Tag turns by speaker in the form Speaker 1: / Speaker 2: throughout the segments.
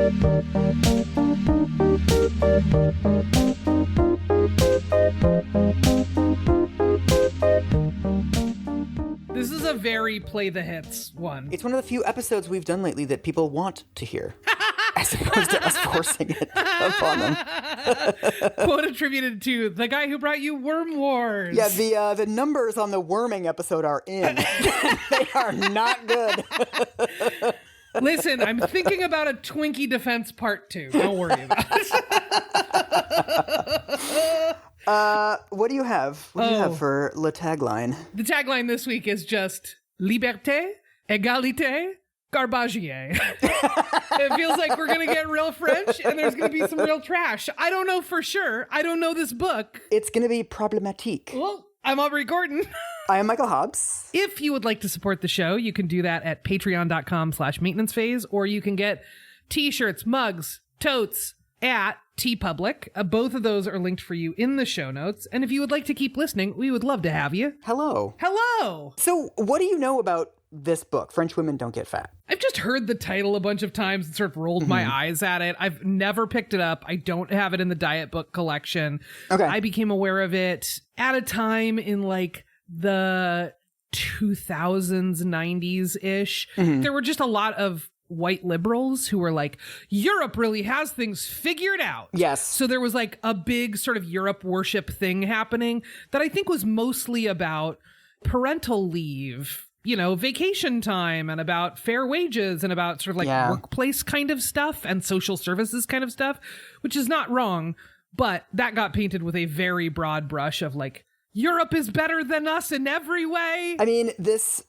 Speaker 1: This is a very play the hits one.
Speaker 2: It's one of the few episodes we've done lately that people want to hear, as opposed to us forcing it upon them.
Speaker 1: Quote attributed to the guy who brought you Worm Wars.
Speaker 2: Yeah, the numbers on the worming episode are in. They are not good.
Speaker 1: Listen, I'm thinking about a Twinkie Defense Part 2. Don't worry about it.
Speaker 2: What do you have? What do you have for the tagline?
Speaker 1: The tagline this week is just Liberté, Égalité, Garbagier. It feels like we're going to get real French and there's going to be some real trash. I don't know for sure. I don't know this book.
Speaker 2: It's going to be problematique.
Speaker 1: Well, I'm Aubrey Gordon.
Speaker 2: I am Michael Hobbs.
Speaker 1: If you would like to support the show, you can do that at patreon.com/maintenancephase, or you can get t-shirts, mugs, totes at TeePublic. Both of those are linked for you in the show notes. And if you would like to keep listening, we would love to have you.
Speaker 2: Hello.
Speaker 1: Hello.
Speaker 2: So what do you know about this book, French Women Don't Get Fat?
Speaker 1: I've just heard the title a bunch of times and sort of rolled my eyes at it. I've never picked it up. I don't have it in the diet book collection.
Speaker 2: Okay.
Speaker 1: I became aware of it at a time in like the 2000s, 90s-ish. There were just a lot of white liberals who were like, Europe really has things figured out.
Speaker 2: Yes.
Speaker 1: So there was like a big sort of Europe worship thing happening that I think was mostly about parental leave, you know, vacation time, and about fair wages, and about sort of like workplace kind of stuff and social services kind of stuff, which is not wrong. But that got painted with a very broad brush of like, Europe is better than us in every way.
Speaker 2: I mean, this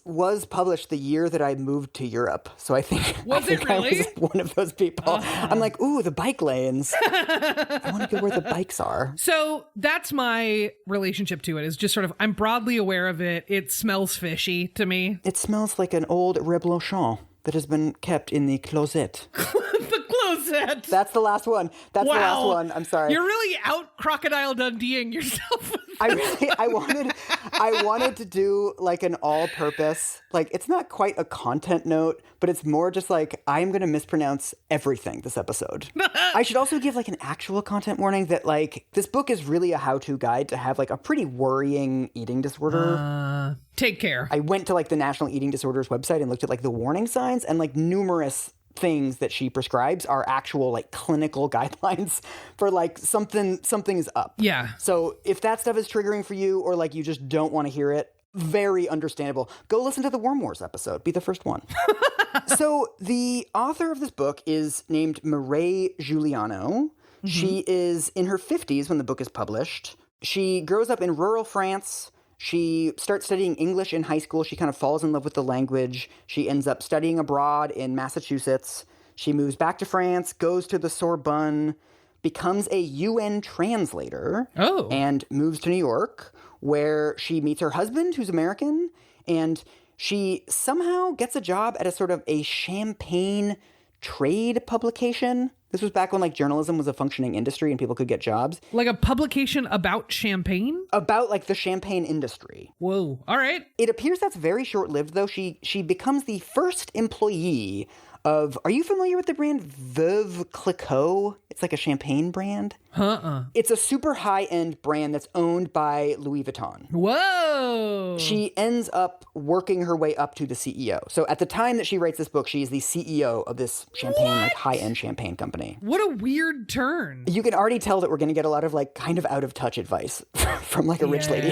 Speaker 2: was published the year that I moved to Europe. So I think,
Speaker 1: Was it really?
Speaker 2: I was one of those people. I'm like, ooh, the bike lanes. I want to go where the bikes are.
Speaker 1: So that's my relationship to it, is just sort of, I'm broadly aware of it. It smells fishy to me.
Speaker 2: It smells like an old Reblochon that has been kept in the closet.
Speaker 1: The closet.
Speaker 2: That's the last one. That's the last one. I'm sorry.
Speaker 1: You're really out Crocodile Dundeeing yourself.
Speaker 2: I wanted to do like an all-purpose, like, it's not quite a content note, but it's more just like, I'm going to mispronounce everything this episode. I should also give like an actual content warning that like, this book is really a how-to guide to have like a pretty worrying eating disorder.
Speaker 1: Take care.
Speaker 2: I went to like the National Eating Disorders website and looked at like the warning signs, and like numerous things that she prescribes are actual like clinical guidelines for like something is up.
Speaker 1: Yeah.
Speaker 2: So if that stuff is triggering for you, or like you just don't want to hear it, very understandable. Go listen to the Worm Wars episode. Be the first one. So the author of this book is named Mireille Juliano. She is in her 50s when the book is published. She grows up in rural France. She starts studying English in high school. She kind of falls in love with the language. She ends up studying abroad in Massachusetts. She moves back to France, goes to the Sorbonne, becomes a UN translator, and moves to New York, where she meets her husband, who's American, and she somehow gets a job at a sort of a champagne trade publication. This was back when like journalism was a functioning industry and people could get jobs.
Speaker 1: Like a publication about champagne?
Speaker 2: About like the champagne industry.
Speaker 1: Whoa. All right.
Speaker 2: It appears that's very short-lived, though. She becomes the first employee of, are you familiar with the brand Veuve Clicquot? It's like a champagne brand. It's a super high-end brand that's owned by Louis Vuitton.
Speaker 1: Whoa.
Speaker 2: She ends up working her way up to the CEO. So at the time that she writes this book, she is the CEO of this champagne, like high-end champagne company.
Speaker 1: What a weird turn.
Speaker 2: You can already tell that we're going to get a lot of like kind of out-of-touch advice from like a rich lady.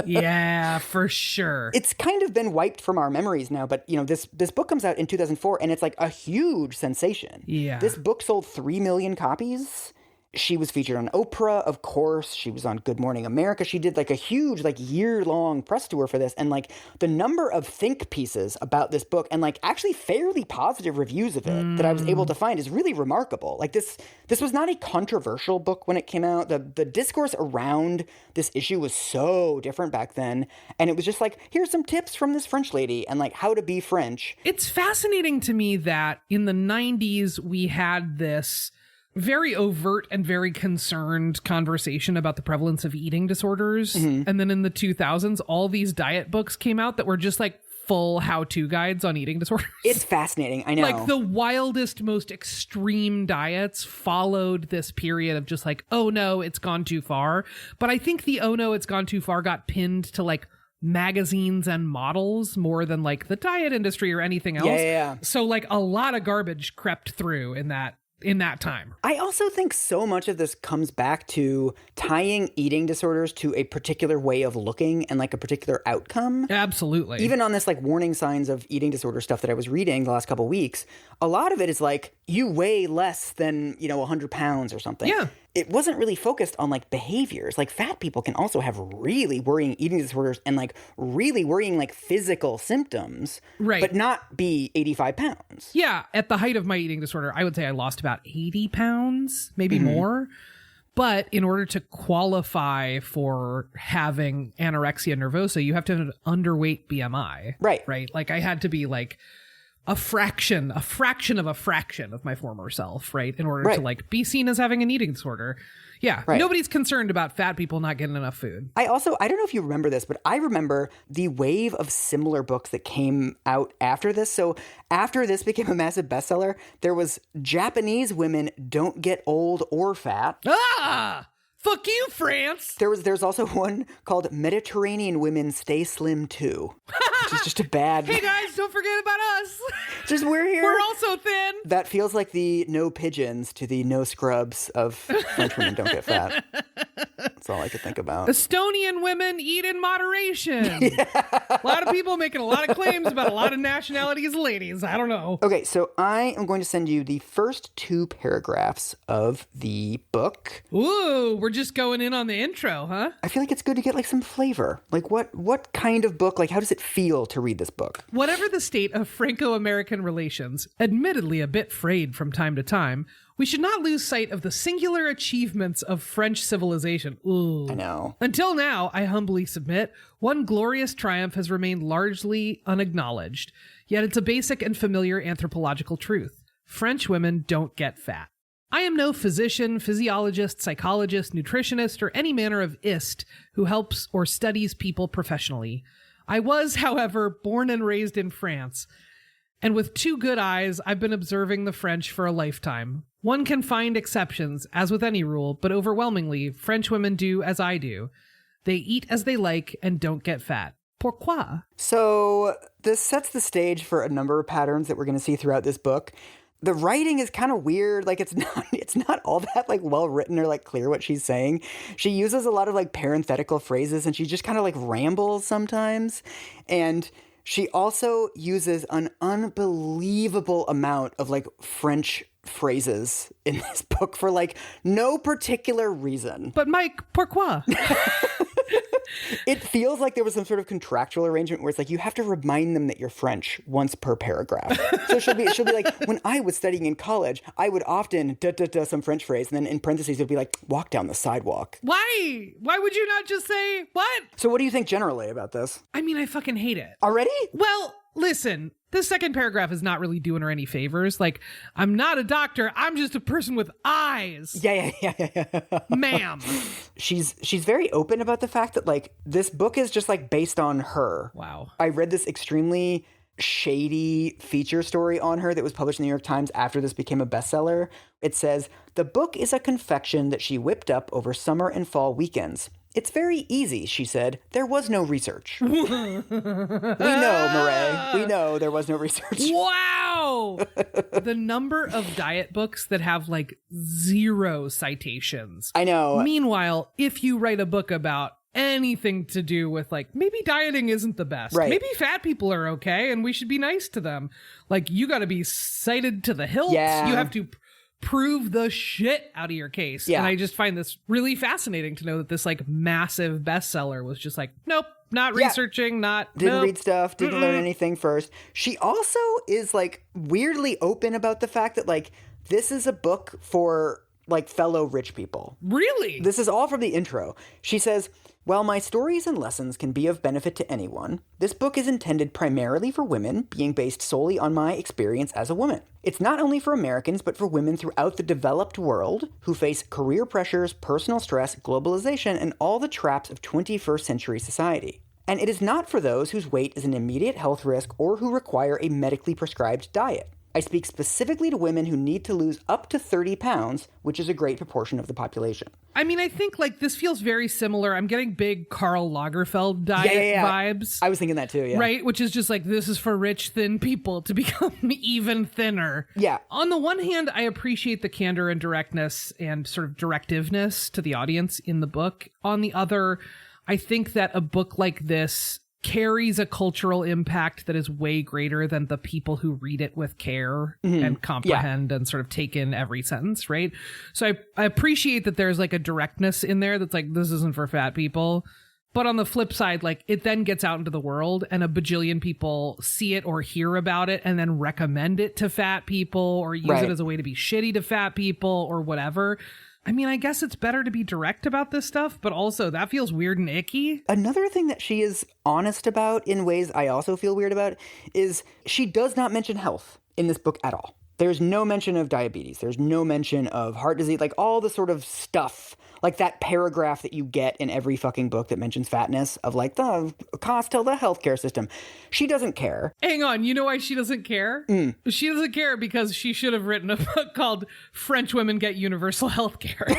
Speaker 1: Yeah, for sure.
Speaker 2: It's kind of been wiped from our memories now, but you know, this book comes out in 2004 and it's like a huge sensation.
Speaker 1: Yeah.
Speaker 2: This book sold 3 million copies. She was featured on Oprah, of course. She was on Good Morning America. She did like a huge like year-long press tour for this. And like the number of think pieces about this book and like actually fairly positive reviews of it that I was able to find is really remarkable. Like this was not a controversial book when it came out. The discourse around this issue was so different back then. And it was just like, here's some tips from this French lady and like how to be French.
Speaker 1: It's fascinating to me that in the 90s we had this very overt and very concerned conversation about the prevalence of eating disorders. And then in the 2000s, all these diet books came out that were just like full how-to guides on eating disorders.
Speaker 2: It's fascinating. I know.
Speaker 1: Like the wildest, most extreme diets followed this period of just like, oh no, it's gone too far. But I think the oh no, it's gone too far got pinned to like magazines and models more than like the diet industry or anything else.
Speaker 2: Yeah.
Speaker 1: So like a lot of garbage crept through in that time.
Speaker 2: I also think so much of this comes back to tying eating disorders to a particular way of looking and like a particular outcome.
Speaker 1: Absolutely.
Speaker 2: Even on this like warning signs of eating disorder stuff that I was reading the last couple of weeks, a lot of it is like you weigh less than, 100 pounds or something.
Speaker 1: Yeah.
Speaker 2: It wasn't really focused on like behaviors. Like fat people can also have really worrying eating disorders and like really worrying like physical symptoms,
Speaker 1: right?
Speaker 2: But not be 85 pounds.
Speaker 1: Yeah. At the height of my eating disorder, I would say I lost about 80 pounds, maybe more. But in order to qualify for having anorexia nervosa, you have to have an underweight BMI.
Speaker 2: Right.
Speaker 1: Right. Like I had to be like a fraction of my former self, right? In order to like be seen as having an eating disorder. Yeah. Right. Nobody's concerned about fat people not getting enough food.
Speaker 2: I don't know if you remember this, but I remember the wave of similar books that came out after this. So after this became a massive bestseller, there was Japanese Women Don't Get Old or Fat.
Speaker 1: Ah! Fuck you, France.
Speaker 2: There's also one called Mediterranean Women Stay Slim Too, which is just a bad.
Speaker 1: Hey guys, don't forget about us.
Speaker 2: Just we're here.
Speaker 1: We're also thin.
Speaker 2: That feels like the no pigeons to the no scrubs of French women don't get fat. That's all I could think about.
Speaker 1: Estonian women eat in moderation. A lot of people making a lot of claims about a lot of nationalities, ladies. I don't know.
Speaker 2: Okay, so I am going to send you the first 2 paragraphs of the book.
Speaker 1: Ooh, we're just going in on the intro, huh?
Speaker 2: I feel like it's good to get like some flavor. Like what kind of book, like how does it feel to read this book?
Speaker 1: Whatever the state of Franco-American relations, admittedly a bit frayed from time to time, we should not lose sight of the singular achievements of French civilization. Ooh.
Speaker 2: I know.
Speaker 1: Until now, I humbly submit, one glorious triumph has remained largely unacknowledged. Yet it's a basic and familiar anthropological truth. French women don't get fat. I am no physician, physiologist, psychologist, nutritionist, or any manner of ist who helps or studies people professionally. I was, however, born and raised in France, and with 2 good eyes, I've been observing the French for a lifetime. One can find exceptions, as with any rule, but overwhelmingly, French women do as I do. They eat as they like and don't get fat. Pourquoi?
Speaker 2: So this sets the stage for a number of patterns that we're going to see throughout this book. The writing is kind of weird. Like it's not all that like well written or like clear what she's saying. She uses a lot of like parenthetical phrases and she just kind of like rambles sometimes. And she also uses an unbelievable amount of like French phrases in this book for like no particular reason.
Speaker 1: But Mike, pourquoi?
Speaker 2: It feels like there was some sort of contractual arrangement where it's like you have to remind them that you're French once per paragraph. So she'll be like, when I was studying in college, I would often some French phrase, and then in parentheses it'd be like, walk down the sidewalk.
Speaker 1: Why? Why would you not just say what?
Speaker 2: So what do you think generally about this?
Speaker 1: I mean, I fucking hate it.
Speaker 2: Already?
Speaker 1: Well, listen, this second paragraph is not really doing her any favors. Like, I'm not a doctor. I'm just a person with eyes.
Speaker 2: Yeah.
Speaker 1: Ma'am.
Speaker 2: She's very open about the fact that, like, this book is just, like, based on her.
Speaker 1: Wow.
Speaker 2: I read this extremely shady feature story on her that was published in the New York Times after this became a bestseller. It says, the book is a confection that she whipped up over summer and fall weekends. It's very easy, she said. There was no research. We know, Murray. We know there was no research.
Speaker 1: Wow! The number of diet books that have like 0 citations.
Speaker 2: I know.
Speaker 1: Meanwhile, if you write a book about anything to do with like, maybe dieting isn't the best.
Speaker 2: Right.
Speaker 1: Maybe fat people are okay and we should be nice to them. Like, you got to be cited to the hilt.
Speaker 2: Yeah.
Speaker 1: You have to prove the shit out of your case.
Speaker 2: Yeah.
Speaker 1: And I just find this really fascinating to know that this like massive bestseller was just like, nope, not researching,
Speaker 2: didn't read stuff, didn't learn anything first. She also is like weirdly open about the fact that like this is a book for like fellow rich people.
Speaker 1: Really?
Speaker 2: This is all from the intro. She says, while my stories and lessons can be of benefit to anyone, this book is intended primarily for women, being based solely on my experience as a woman. It's not only for Americans, but for women throughout the developed world who face career pressures, personal stress, globalization, and all the traps of 21st century society. And it is not for those whose weight is an immediate health risk or who require a medically prescribed diet. I speak specifically to women who need to lose up to 30 pounds, which is a great proportion of the population.
Speaker 1: I mean, I think like this feels very similar. I'm getting big Karl Lagerfeld diet vibes.
Speaker 2: I was thinking that too, yeah.
Speaker 1: Right? Which is just like, this is for rich, thin people to become even thinner.
Speaker 2: Yeah.
Speaker 1: On the one hand, I appreciate the candor and directness and sort of directiveness to the audience in the book. On the other, I think that a book like this carries a cultural impact that is way greater than the people who read it with care and comprehend and sort of take in every sentence, right? So I appreciate that there's like a directness in there that's like, this isn't for fat people. But on the flip side, like it then gets out into the world and a bajillion people see it or hear about it and then recommend it to fat people or use it as a way to be shitty to fat people or whatever. I mean, I guess it's better to be direct about this stuff, but also that feels weird and icky.
Speaker 2: Another thing that she is honest about in ways I also feel weird about is she does not mention health in this book at all. There's no mention of diabetes. There's no mention of heart disease, like all the sort of stuff, like that paragraph that you get in every fucking book that mentions fatness of like the cost to the healthcare system. She doesn't care.
Speaker 1: Hang on. You know why she doesn't care? She doesn't care because she should have written a book called French Women Get Universal Healthcare.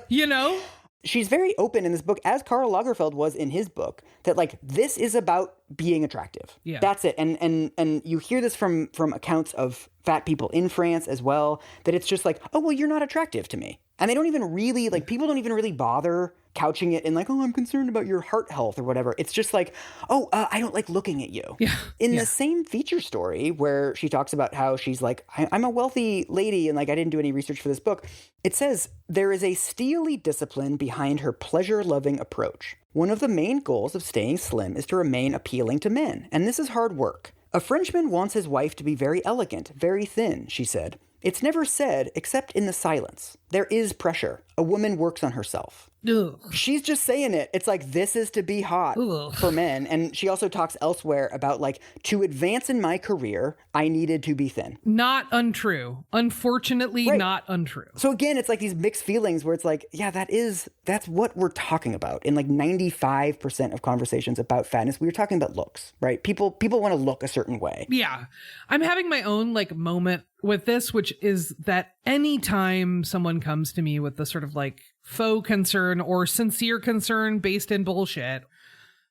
Speaker 1: You know?
Speaker 2: She's very open in this book, as Karl Lagerfeld was in his book, that like this is about being attractive.
Speaker 1: Yeah.
Speaker 2: That's it. And you hear this from accounts of fat people in France as well, that it's just like, oh, well, you're not attractive to me. And they don't even really, like, people don't even really bother couching it in like, oh, I'm concerned about your heart health or whatever. It's just like, oh, I don't like looking at you.
Speaker 1: Yeah.
Speaker 2: In the same feature story where she talks about how she's like, I'm a wealthy lady and like I didn't do any research for this book. It says, there is a steely discipline behind her pleasure-loving approach. One of the main goals of staying slim is to remain appealing to men, and this is hard work. A Frenchman wants his wife to be very elegant, very thin, she said. It's never said, except in the silence. There is pressure. A woman works on herself.
Speaker 1: Ugh.
Speaker 2: She's just saying it. It's like, this is to be hot for men. And she also talks elsewhere about like, to advance in my career, I needed to be thin.
Speaker 1: Not untrue. Unfortunately, not untrue.
Speaker 2: So again, it's like these mixed feelings where it's like, yeah, that's what we're talking about. In like 95% of conversations about fatness, we're talking about looks, right? People want to look a certain way.
Speaker 1: Yeah. I'm having my own like moment with this, which is that anytime someone comes to me with the sort of like faux concern or sincere concern based in bullshit,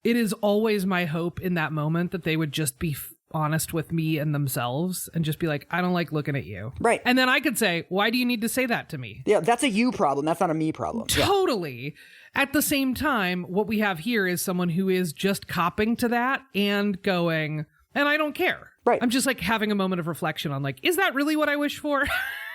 Speaker 1: it is always my hope in that moment that they would just be honest with me and themselves and just be like, I don't like looking at you.
Speaker 2: Right.
Speaker 1: And then I could say, why do you need to say that to me?
Speaker 2: Yeah, that's a you problem. That's not a me problem.
Speaker 1: Totally. Yeah. At the same time, what we have here is someone who is just copping to that and going, and I don't care.
Speaker 2: Right.
Speaker 1: I'm just like having a moment of reflection on like, is that really what I wish for?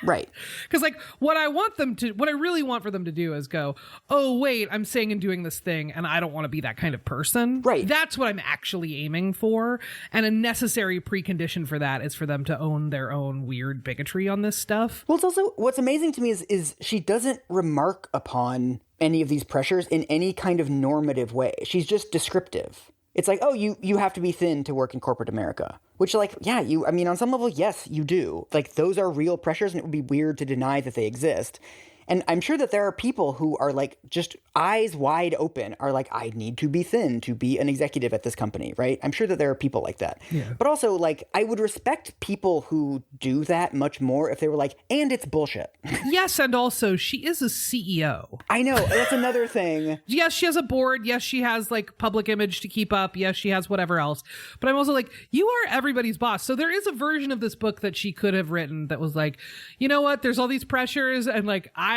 Speaker 2: Right.
Speaker 1: Because like what I really want for them to do is go, oh, wait, I'm saying and doing this thing and I don't want to be that kind of person.
Speaker 2: Right.
Speaker 1: That's what I'm actually aiming for. And a necessary precondition for that is for them to own their own weird bigotry on this stuff.
Speaker 2: Well, it's also, what's amazing to me is she doesn't remark upon any of these pressures in any kind of normative way. She's just descriptive. It's like, oh, you have to be thin to work in corporate America. Which, like, yeah, on some level, yes, you do. Like, those are real pressures, and it would be weird to deny that they exist. And I'm sure that there are people who are, like, just eyes wide open, are like, I need to be thin to be an executive at this company, right? I'm sure that there are people like that.
Speaker 1: Yeah.
Speaker 2: But also, like, I would respect people who do that much more if they were like, and it's bullshit.
Speaker 1: Yes, and also, she is a CEO.
Speaker 2: I know, that's another thing.
Speaker 1: Yes, she has a board. Yes, she has, like, public image to keep up. Yes, she has whatever else. But I'm also like, you are everybody's boss. So there is a version of this book that she could have written that was like, you know what? There's all these pressures, and, like, I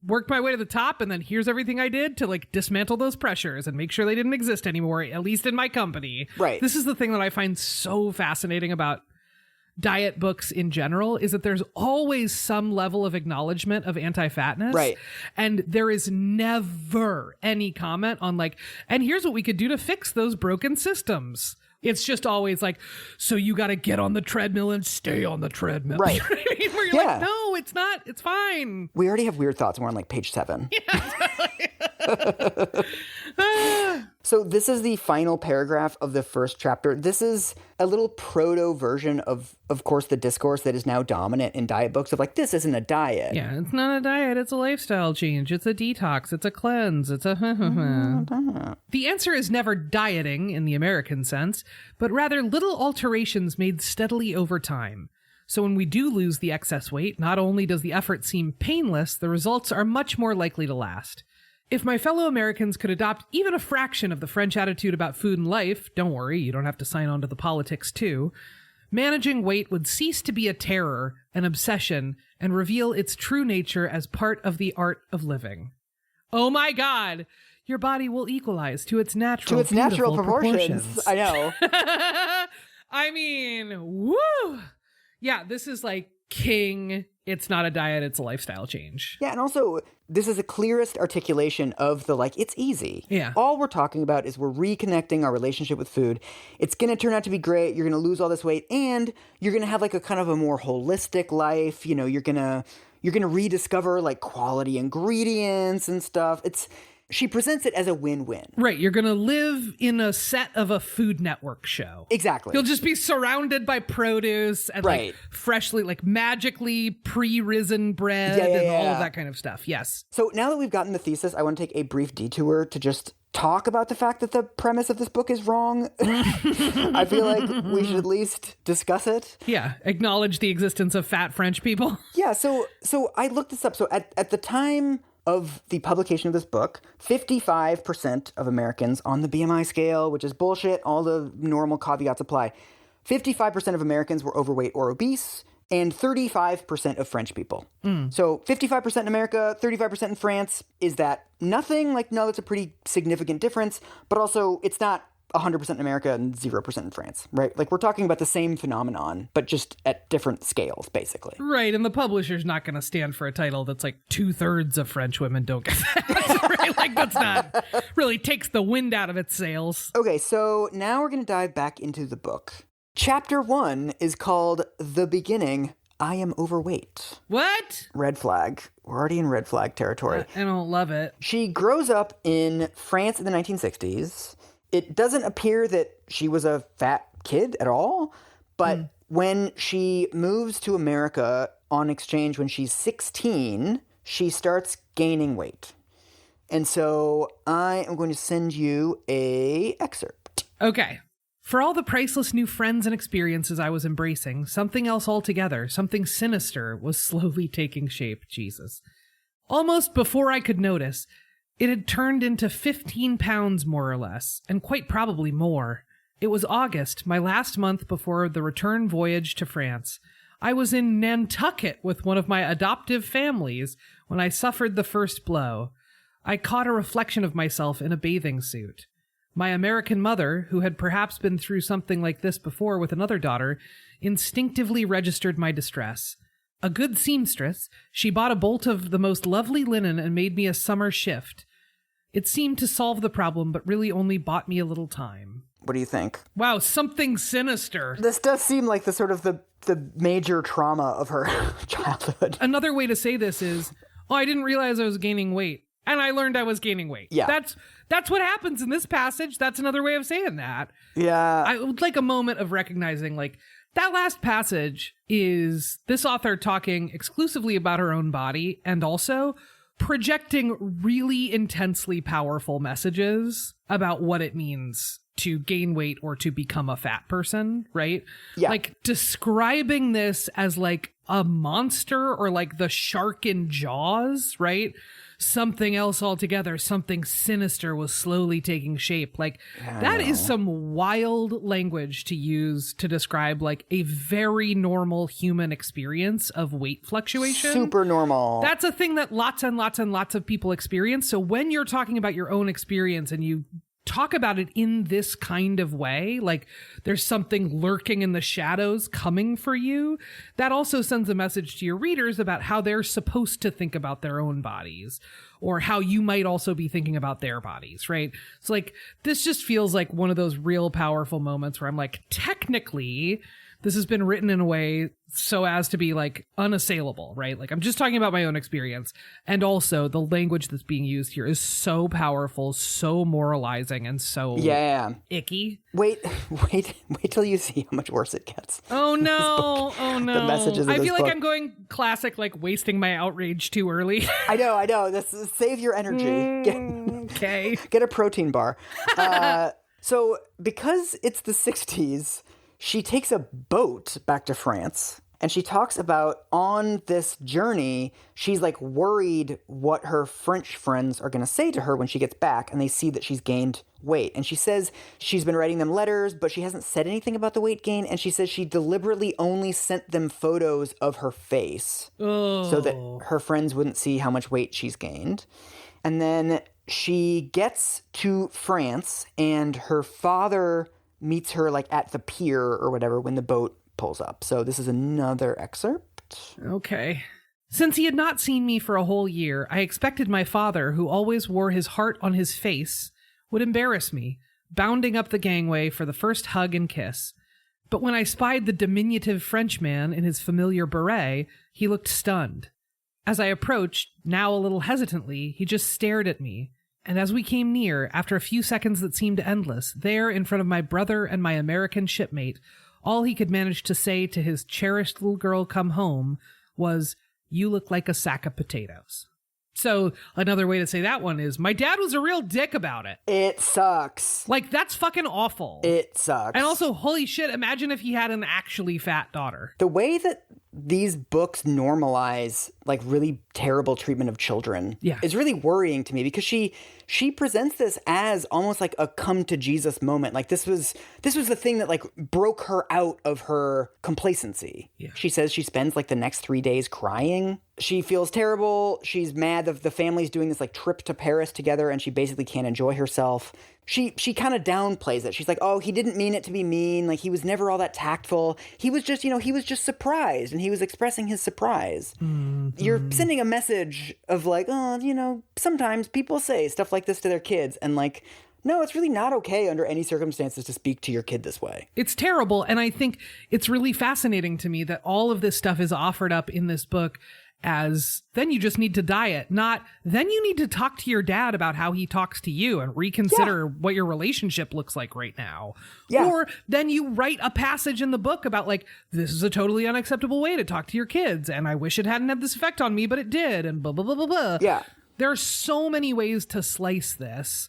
Speaker 1: worked my way to the top, and then here's everything I did to like dismantle those pressures and make sure they didn't exist anymore, at least in my company.
Speaker 2: Right.
Speaker 1: This is the thing that I find so fascinating about diet books in general, is that there's always some level of acknowledgement of anti-fatness.
Speaker 2: Right.
Speaker 1: And there is never any comment on like, and here's what we could do to fix those broken systems. It's just always like, so you got to get on the treadmill and stay on the treadmill.
Speaker 2: Right.
Speaker 1: Where you're like, no, it's not. It's fine.
Speaker 2: We already have weird thoughts and we're on like page 7.
Speaker 1: Yeah, totally.
Speaker 2: So this is the final paragraph of the first chapter. This is a little proto version of course, the discourse that is now dominant in diet books of like, this isn't a diet.
Speaker 1: Yeah, it's not a diet. It's a lifestyle change. It's a detox. It's a cleanse. It's a The answer is never dieting in the American sense, but rather little alterations made steadily over time. So when we do lose the excess weight, not only does the effort seem painless, the results are much more likely to last. If my fellow Americans could adopt even a fraction of the French attitude about food and life, don't worry, you don't have to sign on to the politics too, managing weight would cease to be a terror, an obsession, and reveal its true nature as part of the art of living. Oh my God! Your body will equalize to its natural proportions.
Speaker 2: I know.
Speaker 1: I mean, woo! Yeah, this is like king. It's not a diet, it's a lifestyle change.
Speaker 2: Yeah, and also, this is the clearest articulation of the, like, it's easy.
Speaker 1: Yeah.
Speaker 2: All we're talking about is we're reconnecting our relationship with food. It's going to turn out to be great. You're going to lose all this weight, and you're going to have, like, a kind of a more holistic life. You know, you're going to rediscover, like, quality ingredients and stuff. She presents it as a win-win.
Speaker 1: Right. You're going to live in a set of a Food Network show.
Speaker 2: Exactly.
Speaker 1: You'll just be surrounded by produce and like freshly, like magically pre-risen bread and all of that kind of stuff. Yes.
Speaker 2: So now that we've gotten the thesis, I want to take a brief detour to just talk about the fact that the premise of this book is wrong. I feel like we should at least discuss it.
Speaker 1: Yeah. Acknowledge the existence of fat French people.
Speaker 2: Yeah. So I looked this up. So at the time of the publication of this book, 55% of Americans on the BMI scale, which is bullshit, all the normal caveats apply, 55% of Americans were overweight or obese, and 35% of French people. So 55% in America, 35% in France. Is that nothing? Like, no, that's a pretty significant difference, but also it's not 100% in America and 0% in France, right? Like, we're talking about the same phenomenon, but just at different scales, basically.
Speaker 1: Right, and the publisher's not going to stand for a title that's like 2/3 of French women don't get that. Right? Like, that's not, really takes the wind out of its sails.
Speaker 2: Okay, so now we're going to dive back into the book. Chapter 1 is called The Beginning, I Am Overweight.
Speaker 1: What?
Speaker 2: Red flag. We're already in red flag territory.
Speaker 1: I don't love it.
Speaker 2: She grows up in France in the 1960s. It doesn't appear that she was a fat kid at all, but when she moves to America on exchange when she's 16, she starts gaining weight. And so I am going to send you a excerpt.
Speaker 1: Okay. For all the priceless new friends and experiences I was embracing, something else altogether, something sinister, was slowly taking shape. Jesus. Almost before I could notice, it had turned into 15 pounds, more or less, and quite probably more. It was August, my last month before the return voyage to France. I was in Nantucket with one of my adoptive families when I suffered the first blow. I caught a reflection of myself in a bathing suit. My American mother, who had perhaps been through something like this before with another daughter, instinctively registered my distress. A good seamstress, she bought a bolt of the most lovely linen and made me a summer shift. It seemed to solve the problem, but really only bought me a little time.
Speaker 2: What do you think?
Speaker 1: Wow, something sinister.
Speaker 2: This does seem like the sort of the major trauma of her childhood.
Speaker 1: Another way to say this is, I didn't realize I was gaining weight. And I learned I was gaining weight.
Speaker 2: Yeah.
Speaker 1: That's what happens in this passage. That's another way of saying that.
Speaker 2: Yeah.
Speaker 1: I would like a moment of recognizing, like, that last passage is this author talking exclusively about her own body and also projecting really intensely powerful messages about what it means to gain weight or to become a fat person, right?
Speaker 2: Yeah.
Speaker 1: Like describing this as like a monster or like the shark in Jaws, right? Something else altogether, something sinister was slowly taking shape. Like that is some wild language to use to describe like a very normal human experience of weight fluctuation.
Speaker 2: Super normal.
Speaker 1: That's a thing that lots and lots and lots of people experience. So when you're talking about your own experience and you talk about it in this kind of way, like there's something lurking in the shadows coming for you, that also sends a message to your readers about how they're supposed to think about their own bodies or how you might also be thinking about their bodies, right? So like this just feels like one of those real powerful moments where I'm like, technically this has been written in a way so as to be like unassailable, right? Like I'm just talking about my own experience. And also the language that's being used here is so powerful, so moralizing, and so icky.
Speaker 2: Wait till you see how much worse it gets.
Speaker 1: Oh no. Oh no.
Speaker 2: The messages of
Speaker 1: I
Speaker 2: this
Speaker 1: feel
Speaker 2: book.
Speaker 1: like I'm going classic, like wasting my outrage too early.
Speaker 2: I know. Save your energy.
Speaker 1: Okay.
Speaker 2: Get a protein bar. So because it's the 60s, she takes a boat back to France, and she talks about on this journey, she's like worried what her French friends are going to say to her when she gets back, and they see that she's gained weight. And she says she's been writing them letters, but she hasn't said anything about the weight gain. And she says she deliberately only sent them photos of her face so that her friends wouldn't see how much weight she's gained. And then she gets to France, and her father meets her like at the pier or whatever when the boat pulls up. So this is another excerpt.
Speaker 1: Okay. Since he had not seen me for a whole year, I expected my father, who always wore his heart on his face, would embarrass me, bounding up the gangway for the first hug and kiss. But when I spied the diminutive Frenchman in his familiar beret, he looked stunned. As I approached, now a little hesitantly, he just stared at me. And as we came near, after a few seconds that seemed endless, there in front of my brother and my American shipmate, all he could manage to say to his cherished little girl come home was, "You look like a sack of potatoes." So another way to say that one is, my dad was a real dick about it.
Speaker 2: It sucks.
Speaker 1: Like, that's fucking awful.
Speaker 2: It sucks.
Speaker 1: And also, holy shit, imagine if he had an actually fat daughter.
Speaker 2: The way that these books normalize like really terrible treatment of children is really worrying to me, because she presents this as almost like a come to Jesus moment. Like this was the thing that like broke her out of her complacency. Yeah. She says she spends like the next 3 days crying. She feels terrible. She's mad that the family's doing this like trip to Paris together, and she basically can't enjoy herself. She kind of downplays it. She's like, oh, he didn't mean it to be mean. Like, he was never all that tactful. He was just, he was just surprised, and he was expressing his surprise. Mm-hmm. You're sending a message of like, oh, sometimes people say stuff like this to their kids, and like, no, it's really not okay under any circumstances to speak to your kid this way.
Speaker 1: It's terrible. And I think it's really fascinating to me that all of this stuff is offered up in this book as, then you just need to diet, not then you need to talk to your dad about how he talks to you and reconsider what your relationship looks like right now. Yeah. Or then you write a passage in the book about like, this is a totally unacceptable way to talk to your kids, and I wish it hadn't had this effect on me, but it did, and blah, blah, blah, blah, blah.
Speaker 2: Yeah.
Speaker 1: There are so many ways to slice this.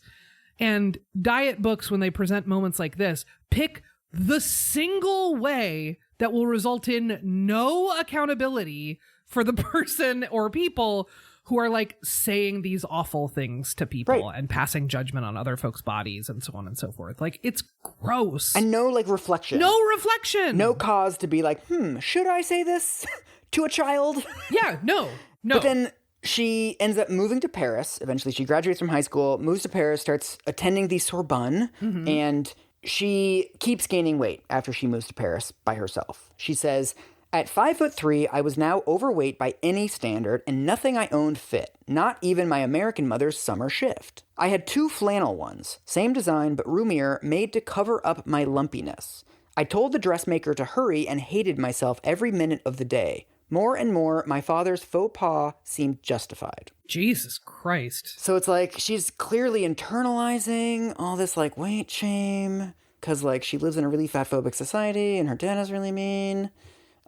Speaker 1: And diet books, when they present moments like this, pick the single way that will result in no accountability for the person or people who are like saying these awful things to people and passing judgment on other folks' bodies and so on and so forth. Like, it's gross.
Speaker 2: And no like reflection.
Speaker 1: No reflection.
Speaker 2: No cause to be like, should I say this to a child?
Speaker 1: Yeah, no.
Speaker 2: But then she ends up moving to Paris. Eventually she graduates from high school, moves to Paris, starts attending the Sorbonne, and she keeps gaining weight after she moves to Paris by herself. She says, at 5'3", I was now overweight by any standard, and nothing I owned fit, not even my American mother's summer shift. I had 2 flannel ones, same design but roomier, made to cover up my lumpiness. I told the dressmaker to hurry and hated myself every minute of the day. More and more, my father's faux pas seemed justified.
Speaker 1: Jesus Christ.
Speaker 2: So it's like she's clearly internalizing all this like weight shame, because like she lives in a really fat-phobic society and her dad is really mean.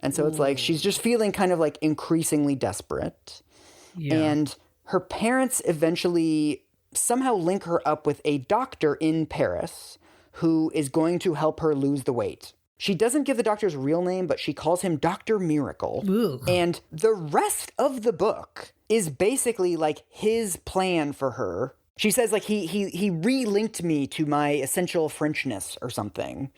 Speaker 2: And so it's like she's just feeling kind of like increasingly desperate. Yeah. And her parents eventually somehow link her up with a doctor in Paris who is going to help her lose the weight. She doesn't give the doctor's real name, but she calls him Dr. Miracle. Ugh. And the rest of the book is basically like his plan for her. She says like he re-linked me to my essential Frenchness or something.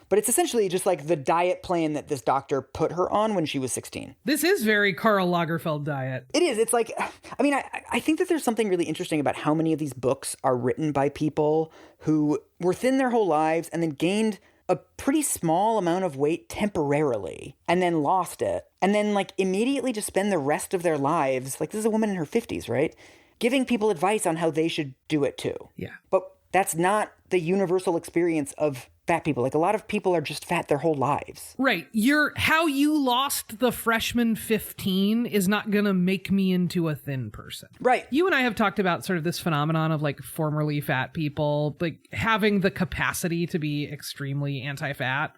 Speaker 2: But it's essentially just like the diet plan that this doctor put her on when she was 16.
Speaker 1: This is very Karl Lagerfeld diet.
Speaker 2: It is. It's like, I mean, I think that there's something really interesting about how many of these books are written by people who were thin their whole lives and then gained a pretty small amount of weight temporarily and then lost it. And then like immediately just spend the rest of their lives, like this is a woman in her 50s, right? Giving people advice on how they should do it too.
Speaker 1: Yeah.
Speaker 2: But that's not the universal experience of fat people. Like, a lot of people are just fat their whole lives.
Speaker 1: Right. How you lost the freshman 15 is not going to make me into a thin person.
Speaker 2: Right.
Speaker 1: You and I have talked about sort of this phenomenon of like formerly fat people, like having the capacity to be extremely anti-fat.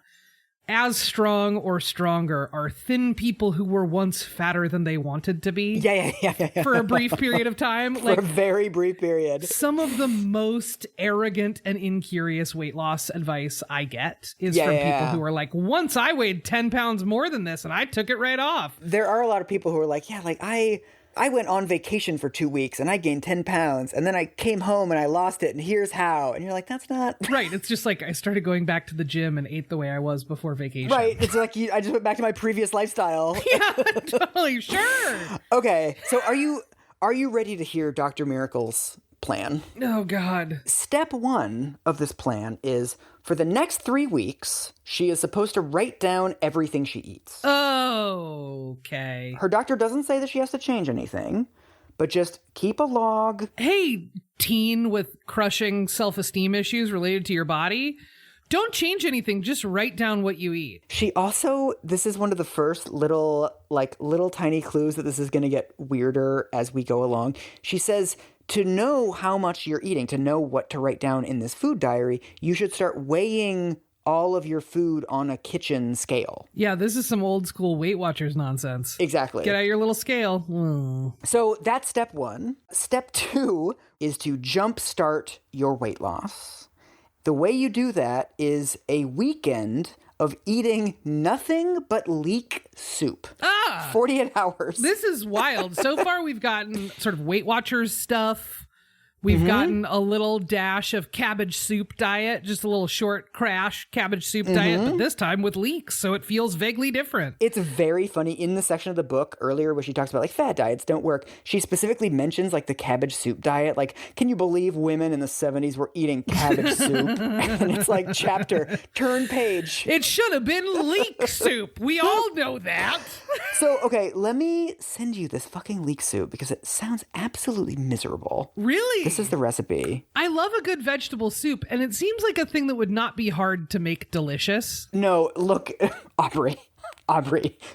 Speaker 1: As strong or stronger are thin people who were once fatter than they wanted to be.
Speaker 2: Yeah.
Speaker 1: For a brief period of time.
Speaker 2: For a very brief period.
Speaker 1: Some of the most arrogant and incurious weight loss advice I get is from people who are like, once I weighed 10 pounds more than this and I took it right off.
Speaker 2: There are a lot of people who are like, yeah, like I went on vacation for 2 weeks and I gained 10 pounds and then I came home and I lost it and here's how. And you're like, that's not...
Speaker 1: Right. It's just like I started going back to the gym and ate the way I was before vacation.
Speaker 2: Right. It's like I just went back to my previous lifestyle.
Speaker 1: Yeah, totally. Sure.
Speaker 2: Okay. So are you ready to hear Dr. Miracle's plan?
Speaker 1: Oh, God.
Speaker 2: Step 1 of this plan is for the next 3 weeks, she is supposed to write down everything she eats.
Speaker 1: Okay.
Speaker 2: Her doctor doesn't say that she has to change anything, but just keep a log.
Speaker 1: Hey, teen with crushing self-esteem issues related to your body, don't change anything. Just write down what you eat.
Speaker 2: She also, this is one of the first little tiny clues that this is going to get weirder as we go along. She says, to know how much you're eating, to know what to write down in this food diary, you should start weighing all of your food on a kitchen scale.
Speaker 1: Yeah, this is some old school Weight Watchers nonsense.
Speaker 2: Exactly.
Speaker 1: Get out your little scale.
Speaker 2: So that's step 1. Step 2 is to jumpstart your weight loss. The way you do that is a weekend of eating nothing but leek soup. 48 hours.
Speaker 1: This is wild. So far, we've gotten sort of Weight Watchers stuff. We've gotten a little dash of cabbage soup diet, just a little short crash cabbage soup diet, but this time with leeks, so it feels vaguely different.
Speaker 2: It's very funny. In the section of the book earlier where she talks about like fad diets don't work, she specifically mentions like the cabbage soup diet. Like, can you believe women in the 70s were eating cabbage soup? And it's like turn page.
Speaker 1: It should have been leek soup. We all know that.
Speaker 2: So, okay, let me send you this fucking leek soup because it sounds absolutely miserable.
Speaker 1: Really?
Speaker 2: This is the recipe.
Speaker 1: I love a good vegetable soup, and it seems like a thing that would not be hard to make delicious.
Speaker 2: No, look, Aubrey,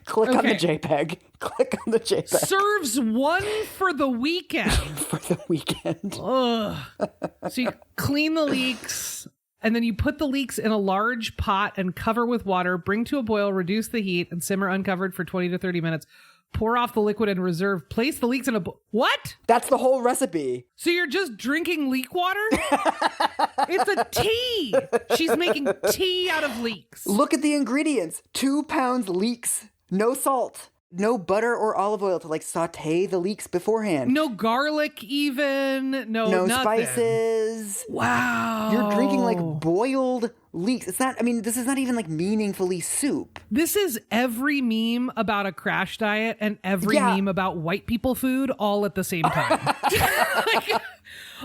Speaker 2: click on the JPEG. Click on the JPEG.
Speaker 1: Serves one for the weekend.
Speaker 2: For the weekend.
Speaker 1: Ugh. So you clean the leeks, and then you put the leeks in a large pot and cover with water, bring to a boil, reduce the heat, and simmer uncovered for 20 to 30 minutes. Pour off the liquid and reserve. Place the leeks in a... What?
Speaker 2: That's the whole recipe.
Speaker 1: So you're just drinking leek water? It's a tea. She's making tea out of leeks.
Speaker 2: Look at the ingredients. 2 pounds leeks. No salt. No butter or olive oil to like saute the leeks beforehand.
Speaker 1: No garlic even. No nothing.
Speaker 2: Spices.
Speaker 1: Wow.
Speaker 2: You're drinking like boiled leeks. It's not, I mean, this is not even like meaningfully soup.
Speaker 1: This is every meme about a crash diet and every meme about white people food all at the same time. Like,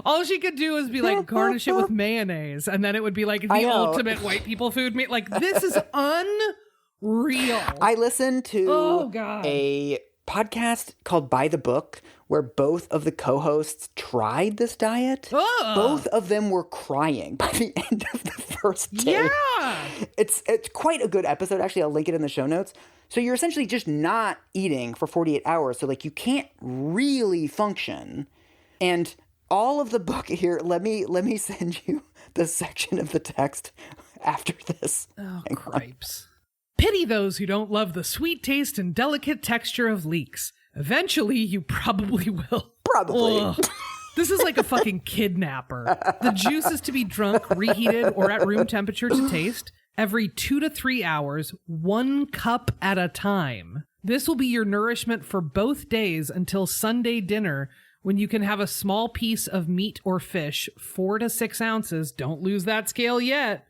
Speaker 1: all she could do is be like, garnish it with mayonnaise. And then it would be like the ultimate white people food. Like, this is unreal.
Speaker 2: I listened to a podcast called By the Book where both of the co-hosts tried this diet. Both of them were crying by the end of the first day.
Speaker 1: Yeah.
Speaker 2: It's quite a good episode. Actually, I'll link it in the show notes. So you're essentially just not eating for 48 hours. So like you can't really function. And all of the book here, let me send you the section of the text after this.
Speaker 1: Oh, cripes. Pity those who don't love the sweet taste and delicate texture of leeks. Eventually, you probably will.
Speaker 2: Probably.
Speaker 1: Ugh. This is like a fucking kidnapper. The juice is to be drunk, reheated, or at room temperature to taste every 2 to 3 hours, 1 cup at a time. This will be your nourishment for both days until Sunday dinner, when you can have a small piece of meat or fish, 4 to 6 ounces, don't lose that scale yet,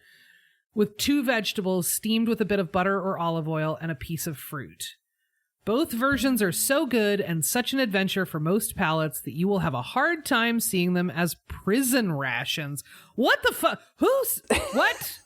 Speaker 1: with 2 vegetables steamed with a bit of butter or olive oil and a piece of fruit. Both versions are so good and such an adventure for most palates that you will have a hard time seeing them as prison rations. What the fuck? What?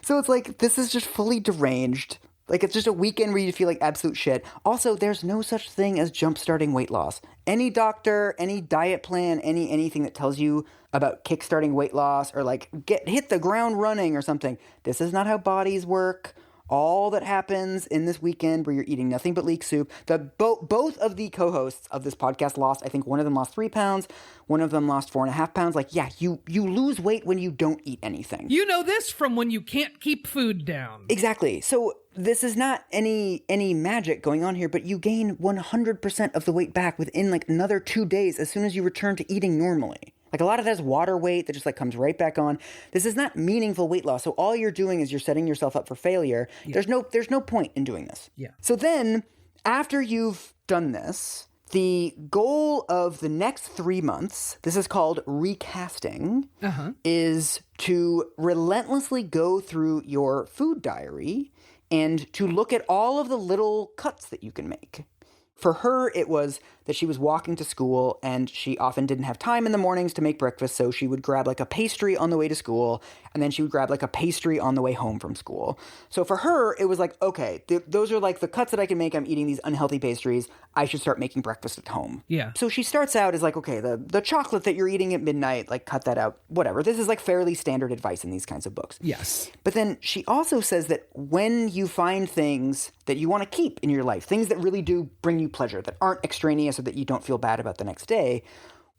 Speaker 2: So it's like, this is just fully deranged. Like, it's just a weekend where you feel like absolute shit. Also, there's no such thing as jump-starting weight loss. Any doctor, any diet plan, anything that tells you about kick-starting weight loss or like hit the ground running or something. This is not how bodies work. All that happens in this weekend where you're eating nothing but leek soup. Both of the co-hosts of this podcast lost. I think one of them lost 3 pounds. One of them lost 4.5 pounds. Like, yeah, you lose weight when you don't eat anything.
Speaker 1: You know this from when you can't keep food down.
Speaker 2: Exactly. So this is not any magic going on here, but you gain 100% of the weight back within like another 2 days as soon as you return to eating normally. Like, a lot of that is water weight that just like comes right back on. This is not meaningful weight loss. So all you're doing is you're setting yourself up for failure. Yeah. There's no point in doing this.
Speaker 1: Yeah.
Speaker 2: So then after you've done this, the goal of the next 3 months, this is called recasting, is to relentlessly go through your food diary and to look at all of the little cuts that you can make. For her, it was that she was walking to school and she often didn't have time in the mornings to make breakfast, so she would grab like a pastry on the way to school, and then she would grab like a pastry on the way home from school. So for her, it was like, okay, those are like the cuts that I can make. I'm eating these unhealthy pastries. I should start making breakfast at home.
Speaker 1: Yeah.
Speaker 2: So she starts out as like, okay, the chocolate that you're eating at midnight, like cut that out, whatever. This is like fairly standard advice in these kinds of books.
Speaker 1: Yes.
Speaker 2: But then she also says that when you find things that you want to keep in your life, things that really do bring you pleasure, that aren't extraneous or that you don't feel bad about the next day,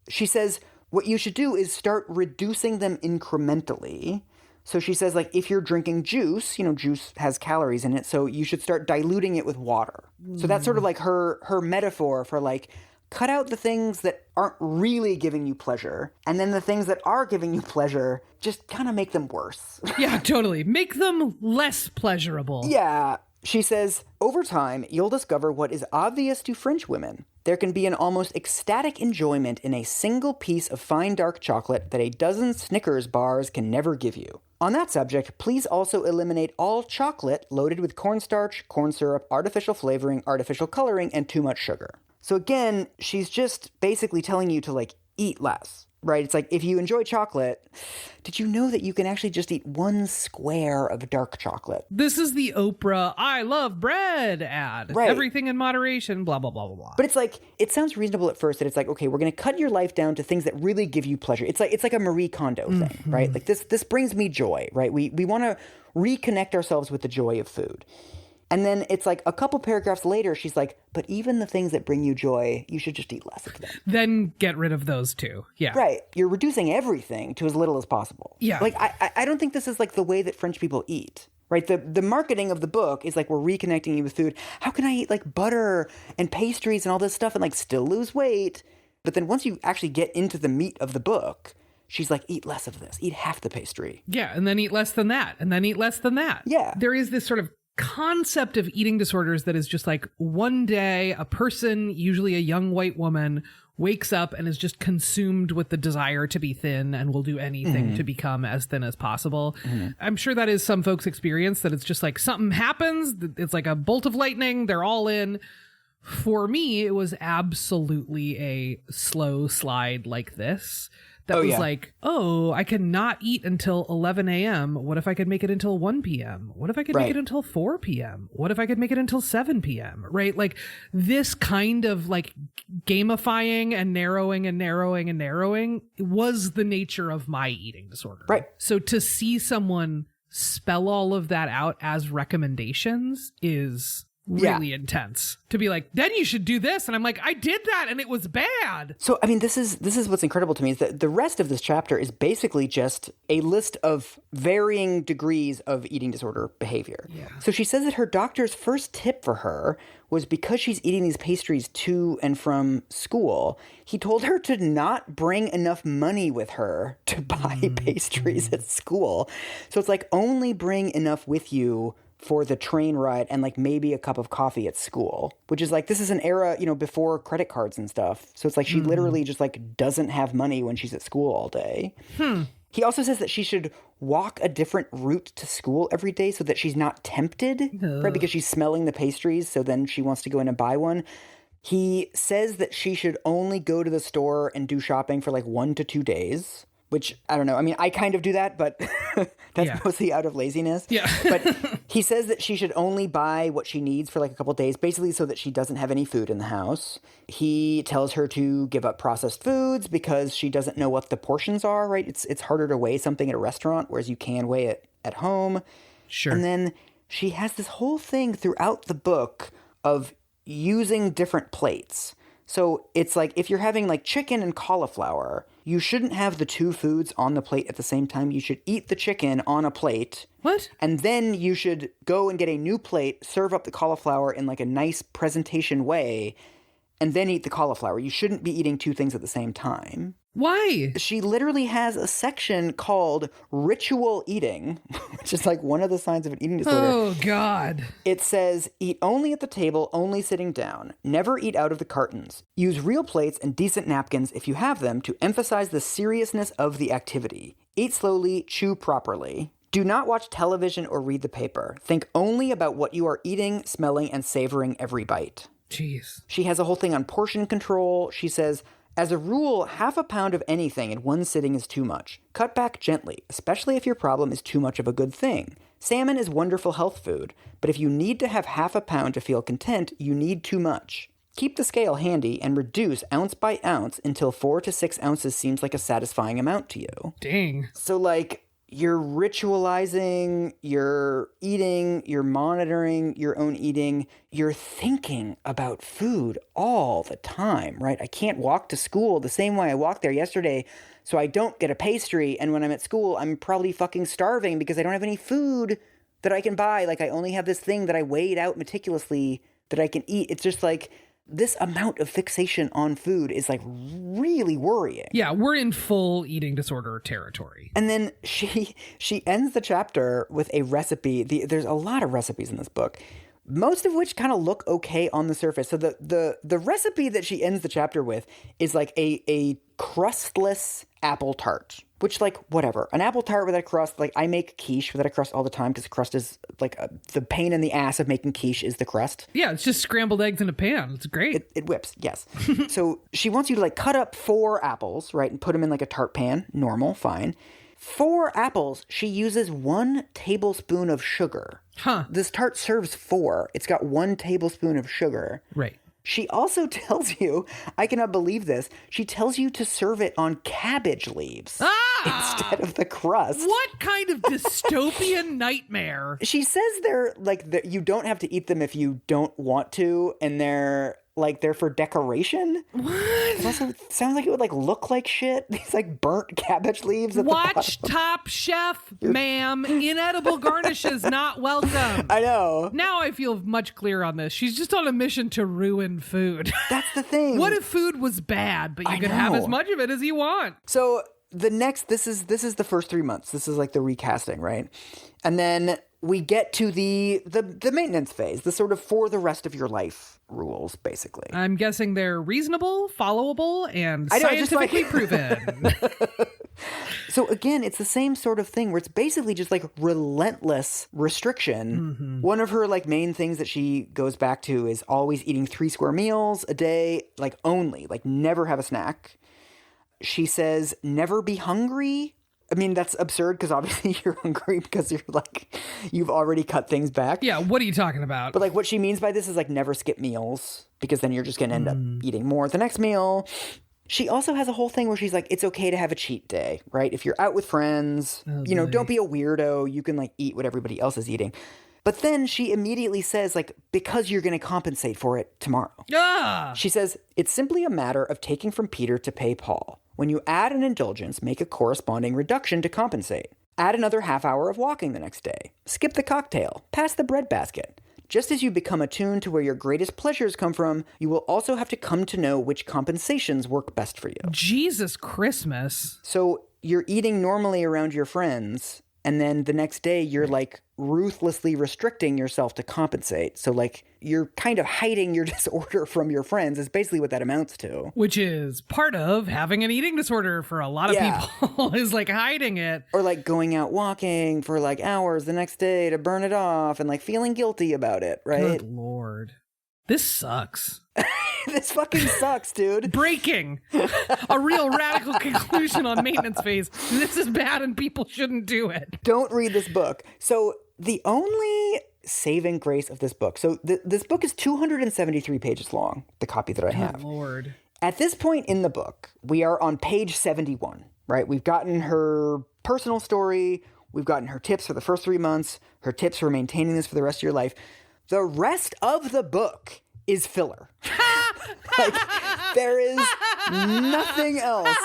Speaker 2: she says what you should do is start reducing them incrementally. So she says, like, if you're drinking juice, juice has calories in it, so you should start diluting it with water. So that's sort of like her metaphor for like, cut out the things that aren't really giving you pleasure, and then the things that are giving you pleasure, just kind of make them worse.
Speaker 1: Yeah, totally. Make them less pleasurable.
Speaker 2: Yeah. She says, over time, you'll discover what is obvious to French women. There can be an almost ecstatic enjoyment in a single piece of fine dark chocolate that a dozen Snickers bars can never give you. On that subject, please also eliminate all chocolate loaded with cornstarch, corn syrup, artificial flavoring, artificial coloring, and too much sugar. So again, she's just basically telling you to like eat less. Right? It's like, if you enjoy chocolate, did you know that you can actually just eat 1 square of dark chocolate?
Speaker 1: This is the Oprah "I love bread" ad.
Speaker 2: Right.
Speaker 1: Everything in moderation, blah, blah, blah, blah, blah.
Speaker 2: But it's like, it sounds reasonable at first that it's like, okay, we're going to cut your life down to things that really give you pleasure. It's like a Marie Kondo thing, right? Like this brings me joy, right? We want to reconnect ourselves with the joy of food. And then it's like a couple paragraphs later, she's like, but even the things that bring you joy, you should just eat less of them.
Speaker 1: Then get rid of those too. Yeah.
Speaker 2: Right. You're reducing everything to as little as possible.
Speaker 1: Yeah.
Speaker 2: Like, I don't think this is like the way that French people eat. Right? The marketing of the book is like, we're reconnecting you with food. How can I eat like butter and pastries and all this stuff and like still lose weight? But then once you actually get into the meat of the book, she's like, eat less of this. Eat half the pastry.
Speaker 1: Yeah. And then eat less than that. And then eat less than that.
Speaker 2: Yeah.
Speaker 1: There is this sort of concept of eating disorders that is just like, one day a person, usually a young white woman, wakes up and is just consumed with the desire to be thin and will do anything to become as thin as possible. I'm sure that is some folks' experience, that it's just like something happens, it's like a bolt of lightning, they're all in. For me, it was absolutely a slow slide like this. That was like, oh, I cannot eat until 11 a.m. What if I could make it until 1 p.m.? What if I could make it until 4 p.m.? What if I could make it until 7 p.m.? Right? Like this kind of like gamifying and narrowing and narrowing and narrowing was the nature of my eating disorder.
Speaker 2: Right.
Speaker 1: So to see someone spell all of that out as recommendations is really intense. To be like, then you should do this, and I'm like, I did that and it was bad.
Speaker 2: So I mean, this is what's incredible to me, is that the rest of this chapter is basically just a list of varying degrees of eating disorder behavior. So she says that her doctor's first tip for her was, because she's eating these pastries to and from school, he told her to not bring enough money with her to buy pastries at school. So it's like, only bring enough with you for the train ride and like maybe a cup of coffee at school, which is like, this is an era, before credit cards and stuff. So it's like she literally just like doesn't have money when she's at school all day. He also says that she should walk a different route to school every day so that she's not tempted, right? Because she's smelling the pastries. So then she wants to go in and buy one. He says that she should only go to the store and do shopping for like 1 to 2 days. which I don't know. I mean, I kind of do that, but that's mostly out of laziness.
Speaker 1: Yeah.
Speaker 2: But he says that she should only buy what she needs for like a couple days, basically so that she doesn't have any food in the house. He tells her to give up processed foods because she doesn't know what the portions are, right? It's harder to weigh something at a restaurant, whereas you can weigh it at home.
Speaker 1: Sure.
Speaker 2: And then she has this whole thing throughout the book of using different plates. So it's like if you're having like chicken and cauliflower, you shouldn't have the two foods on the plate at the same time. You should eat the chicken on a plate.
Speaker 1: What?
Speaker 2: And then you should go and get a new plate, serve up the cauliflower in like a nice presentation way, and then eat the cauliflower. You shouldn't be eating two things at the same time.
Speaker 1: Why?
Speaker 2: She literally has a section called ritual eating, which is like one of the signs of an eating disorder.
Speaker 1: Oh, God.
Speaker 2: It says, eat only at the table, only sitting down. Never eat out of the cartons. Use real plates and decent napkins if you have them to emphasize the seriousness of the activity. Eat slowly, chew properly. Do not watch television or read the paper. Think only about what you are eating, smelling, and savoring every bite.
Speaker 1: Jeez.
Speaker 2: She has a whole thing on portion control. She says, as a rule, half a pound of anything in one sitting is too much. Cut back gently, especially if your problem is too much of a good thing. Salmon is wonderful health food, but if you need to have half a pound to feel content, you need too much. Keep the scale handy and reduce ounce by ounce until 4 to 6 ounces seems like a satisfying amount to you.
Speaker 1: Dang.
Speaker 2: So, like, you're ritualizing, you're eating, you're monitoring your own eating, you're thinking about food all the time, right? I can't walk to school the same way I walked there yesterday, so I don't get a pastry, and when I'm at school, I'm probably fucking starving because I don't have any food that I can buy. Like, I only have this thing that I weighed out meticulously that I can eat. It's just like, this amount of fixation on food is like really worrying.
Speaker 1: Yeah, we're in full eating disorder territory.
Speaker 2: And then she ends the chapter with a recipe. There's a lot of recipes in this book, most of which kind of look okay on the surface. So the recipe that she ends the chapter with is like a crustless apple tart, which, like, whatever. An apple tart without a crust, like, I make quiche without a crust all the time because crust is, like, the pain in the ass of making quiche is the crust.
Speaker 1: Yeah, it's just scrambled eggs in a pan. It's great.
Speaker 2: It whips, yes. So she wants you to, like, cut up 4 apples, right, and put them in, like, a tart pan. Normal, fine. 4 apples, she uses 1 tablespoon of sugar.
Speaker 1: Huh.
Speaker 2: This tart serves 4. It's got 1 tablespoon of sugar.
Speaker 1: Right.
Speaker 2: She also tells you, I cannot believe this, she tells you to serve it on cabbage leaves instead of the crust.
Speaker 1: What kind of dystopian nightmare?
Speaker 2: She says they're like, you don't have to eat them if you don't want to, and they're for decoration.
Speaker 1: What?
Speaker 2: It also sounds like it would like look like shit. These like burnt cabbage leaves at
Speaker 1: Watch
Speaker 2: the bottom.
Speaker 1: Top Chef, ma'am. Inedible garnishes not welcome.
Speaker 2: I know.
Speaker 1: Now I feel much clearer on this. She's just on a mission to ruin food.
Speaker 2: That's the thing.
Speaker 1: What if food was bad, but you could have as much of it as you want?
Speaker 2: So this is the first 3 months. This is like the recasting, right? And then we get to the maintenance phase, the sort of for the rest of your life rules, basically.
Speaker 1: I'm guessing they're reasonable, followable, and scientifically proven.
Speaker 2: So again, it's the same sort of thing where it's basically just like relentless restriction. Mm-hmm. One of her like main things that she goes back to is always eating 3 square meals a day, like only, like never have a snack. She says, never be hungry. I mean, that's absurd because obviously you're hungry because you've already cut things back.
Speaker 1: Yeah, what are you talking about?
Speaker 2: But like what she means by this is like never skip meals because then you're just going to end up eating more at the next meal. She also has a whole thing where she's like, it's okay to have a cheat day, right? If you're out with friends, don't be a weirdo. You can like eat what everybody else is eating. But then she immediately says, like, because you're going to compensate for it tomorrow. She says, it's simply a matter of taking from Peter to pay Paul. When you add an indulgence, make a corresponding reduction to compensate. Add another half hour of walking the next day. Skip the cocktail. Pass the breadbasket. Just as you become attuned to where your greatest pleasures come from, you will also have to come to know which compensations work best for you.
Speaker 1: Jesus Christmas.
Speaker 2: So you're eating normally around your friends, and then the next day you're like ruthlessly restricting yourself to compensate. So like you're kind of hiding your disorder from your friends is basically what that amounts to.
Speaker 1: Which is part of having an eating disorder for a lot of people is like hiding it.
Speaker 2: Or like going out walking for like hours the next day to burn it off and like feeling guilty about it, right?
Speaker 1: Good Lord. This sucks.
Speaker 2: This fucking sucks, dude.
Speaker 1: Breaking. A real radical conclusion on maintenance phase. This is bad and people shouldn't do it.
Speaker 2: Don't read this book. So the only saving grace of this book. So this book is 273 pages long, the copy that I have.
Speaker 1: Good Lord.
Speaker 2: At this point in the book, we are on page 71, right? We've gotten her personal story. We've gotten her tips for the first 3 months, her tips for maintaining this for the rest of your life. The rest of the book is filler. Like, there is nothing else.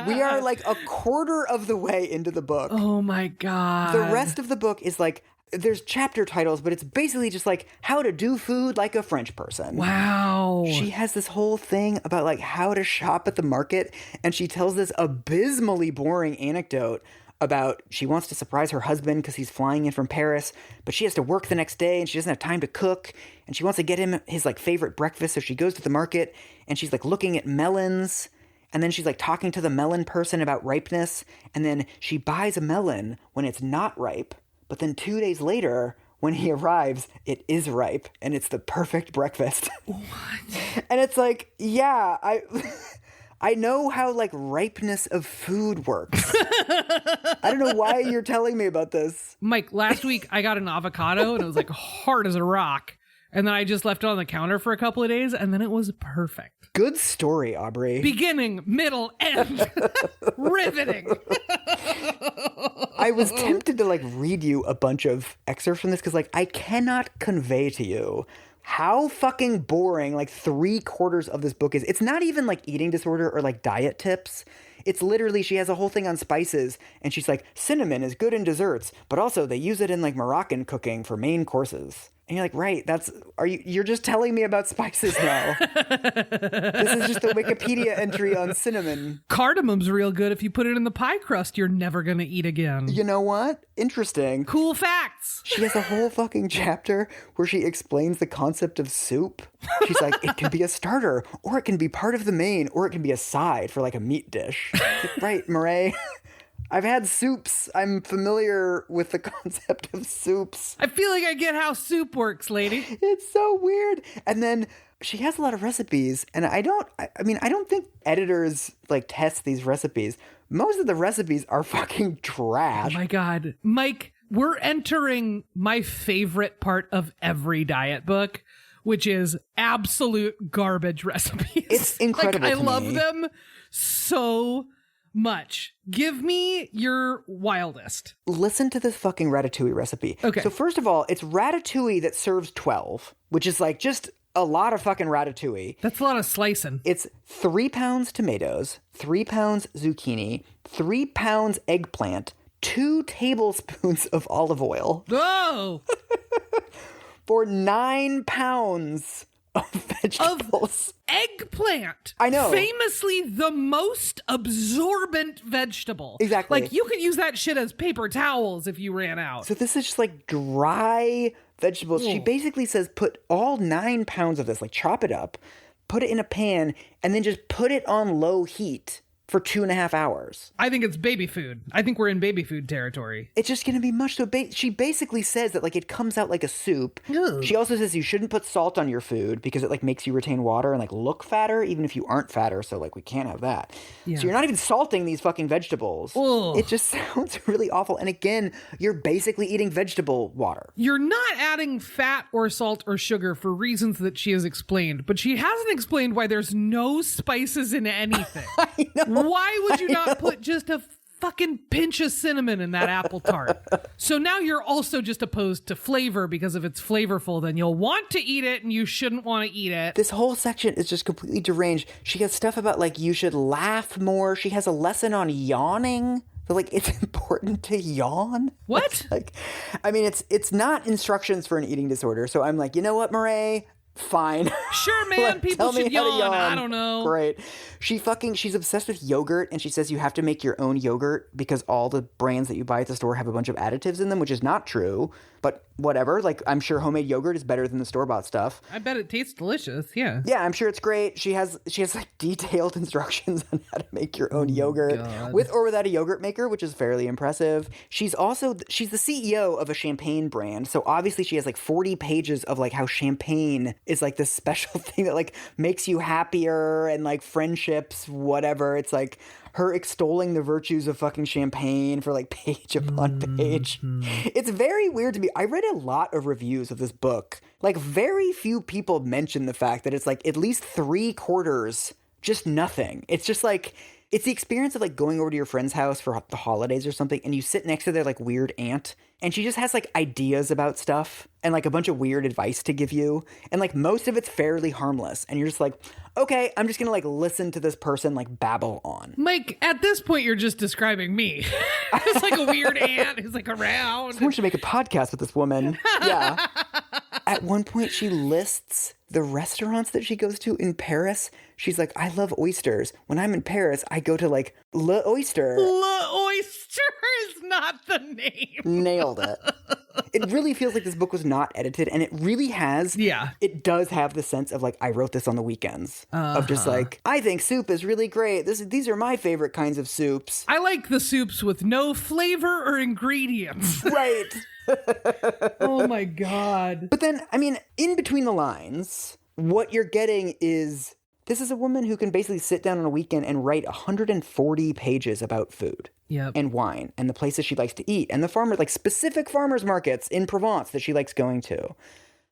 Speaker 2: We are like a quarter of the way into the book.
Speaker 1: Oh my God.
Speaker 2: The rest of the book is like, there's chapter titles, but it's basically just like how to do food like a French person.
Speaker 1: Wow.
Speaker 2: She has this whole thing about like how to shop at the market, and she tells this abysmally boring anecdote about she wants to surprise her husband because he's flying in from Paris, but she has to work the next day and she doesn't have time to cook, and she wants to get him his like favorite breakfast, so she goes to the market and she's like looking at melons, and then she's like talking to the melon person about ripeness, and then she buys a melon when it's not ripe, but then 2 days later when he arrives, it is ripe and it's the perfect breakfast.
Speaker 1: What?
Speaker 2: And it's like, yeah, I know how, like, ripeness of food works. I don't know why you're telling me about this.
Speaker 1: Mike, last week I got an avocado and it was like hard as a rock. And then I just left it on the counter for a couple of days and then it was perfect.
Speaker 2: Good story, Aubrey.
Speaker 1: Beginning, middle, end. Riveting.
Speaker 2: I was tempted to, like, read you a bunch of excerpts from this because, like, I cannot convey to you how fucking boring like 3/4 of this book is. It's not even like eating disorder or like diet tips. It's literally, she has a whole thing on spices and she's like, cinnamon is good in desserts, but also they use it in like Moroccan cooking for main courses. And you're like, right, you're just telling me about spices now. This is just a Wikipedia entry on cinnamon.
Speaker 1: Cardamom's real good. If you put it in the pie crust, you're never going to eat again.
Speaker 2: You know what? Interesting.
Speaker 1: Cool facts.
Speaker 2: She has a whole fucking chapter where she explains the concept of soup. She's like, it can be a starter, or it can be part of the main, or it can be a side for like a meat dish. Right, Murray? I've had soups. I'm familiar with the concept of soups.
Speaker 1: I feel like I get how soup works, lady.
Speaker 2: It's so weird. And then she has a lot of recipes, and I don't think editors like test these recipes. Most of the recipes are fucking trash.
Speaker 1: Oh my God. Mike, we're entering my favorite part of every diet book, which is absolute garbage recipes.
Speaker 2: It's incredible.
Speaker 1: Like,
Speaker 2: to
Speaker 1: I love
Speaker 2: me.
Speaker 1: them so much. Give me your wildest.
Speaker 2: Listen to this fucking ratatouille recipe.
Speaker 1: Okay.
Speaker 2: So first of all, it's ratatouille that serves 12, which is like just a lot of fucking ratatouille.
Speaker 1: That's a lot of slicing.
Speaker 2: It's 3 pounds tomatoes, 3 pounds zucchini, 3 pounds eggplant, 2 tablespoons of olive oil.
Speaker 1: Oh!
Speaker 2: For 9 pounds of vegetables.
Speaker 1: Eggplant.
Speaker 2: I know.
Speaker 1: Famously the most absorbent vegetable.
Speaker 2: Exactly.
Speaker 1: Like, you could use that shit as paper towels if you ran out.
Speaker 2: So this is just like dry vegetables. She basically says put all 9 pounds of this, like chop it up, put it in a pan, and then just put it on low heat for 2.5 hours.
Speaker 1: I think it's baby food. I think we're in baby food territory.
Speaker 2: It's just going to be much. So she basically says that like it comes out like a soup.
Speaker 1: Ugh.
Speaker 2: She also says you shouldn't put salt on your food because it like makes you retain water and like look fatter even if you aren't fatter. So like we can't have that.
Speaker 1: Yeah.
Speaker 2: So you're not even salting these fucking vegetables.
Speaker 1: Ugh.
Speaker 2: It just sounds really awful. And again, you're basically eating vegetable water.
Speaker 1: You're not adding fat or salt or sugar for reasons that she has explained, but she hasn't explained why there's no spices in anything.
Speaker 2: I know.
Speaker 1: Why would you not put just a fucking pinch of cinnamon in that apple tart? So now you're also just opposed to flavor because if it's flavorful, then you'll want to eat it and you shouldn't want to eat it.
Speaker 2: This whole section is just completely deranged. She has stuff about like you should laugh more. She has a lesson on yawning. So like it's important to yawn.
Speaker 1: What?
Speaker 2: It's like, I mean, it's not instructions for an eating disorder. So I'm like, you know what, Murray? Fine.
Speaker 1: Sure, man, people
Speaker 2: tell me
Speaker 1: should
Speaker 2: how to
Speaker 1: yawn. I don't know.
Speaker 2: Right. She's obsessed with yogurt, and she says you have to make your own yogurt because all the brands that you buy at the store have a bunch of additives in them, which is not true. But whatever, like, I'm sure homemade yogurt is better than the store-bought stuff.
Speaker 1: I bet it tastes delicious, yeah.
Speaker 2: Yeah, I'm sure it's great. She has like detailed instructions on how to make your own yogurt with or without a yogurt maker, which is fairly impressive. She's the CEO of a champagne brand, so obviously she has like 40 pages of like how champagne is like this special thing that like makes you happier and like friendships, whatever. It's like her extolling the virtues of fucking champagne for like page upon page. It's very weird to me. I read a lot of reviews of this book. Like, very few people mention the fact that it's like at least 3/4 just nothing. It's just like, it's the experience of like going over to your friend's house for the holidays or something, and you sit next to their like weird aunt, and she just has like ideas about stuff and like a bunch of weird advice to give you. And like most of it's fairly harmless. And you're just like, okay, I'm just going to like listen to this person like babble on.
Speaker 1: Mike, at this point, you're just describing me. It's like a weird aunt who's like around.
Speaker 2: Someone should make a podcast with this woman. Yeah. At one point, she lists the restaurants that she goes to in Paris. She's like, I love oysters. When I'm in Paris, I go to like Le Oyster.
Speaker 1: Le Oyster is not the name.
Speaker 2: Nailed it. It really feels like this book was not edited, and it really has.
Speaker 1: Yeah.
Speaker 2: It does have the sense of like, I wrote this on the weekends. Of just like, I think soup is really great. These are my favorite kinds of soups.
Speaker 1: I like the soups with no flavor or ingredients.
Speaker 2: Right.
Speaker 1: Oh my God.
Speaker 2: But then, I mean, in between the lines, what you're getting is, this is a woman who can basically sit down on a weekend and write 140 pages about food.
Speaker 1: Yep.
Speaker 2: And wine and the places she likes to eat and the farmers, like specific farmers markets in Provence that she likes going to.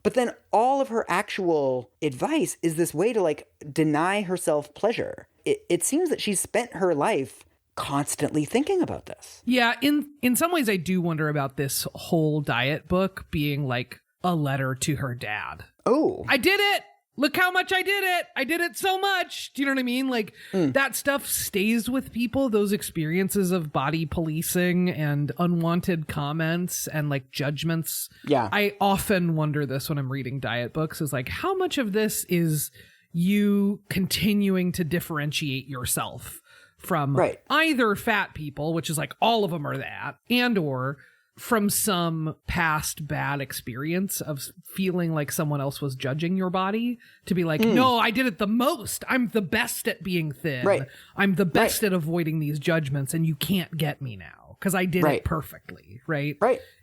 Speaker 2: But then all of her actual advice is this way to like deny herself pleasure. It seems that she's spent her life constantly thinking about this.
Speaker 1: Yeah, in some ways I do wonder about this whole diet book being like a letter to her dad.
Speaker 2: Oh.
Speaker 1: I did it! Look how much I did it! I did it so much! Do you know what I mean? Like, that stuff stays with people, those experiences of body policing and unwanted comments and like judgments.
Speaker 2: Yeah.
Speaker 1: I often wonder this when I'm reading diet books, is like, how much of this is you continuing to differentiate yourself from either fat people, which is like all of them are that, and or from some past bad experience of feeling like someone else was judging your body, to be like, no, I did it the most. I'm the best at being thin.
Speaker 2: Right.
Speaker 1: I'm the best at avoiding these judgments, and you can't get me now because I did it perfectly. Right.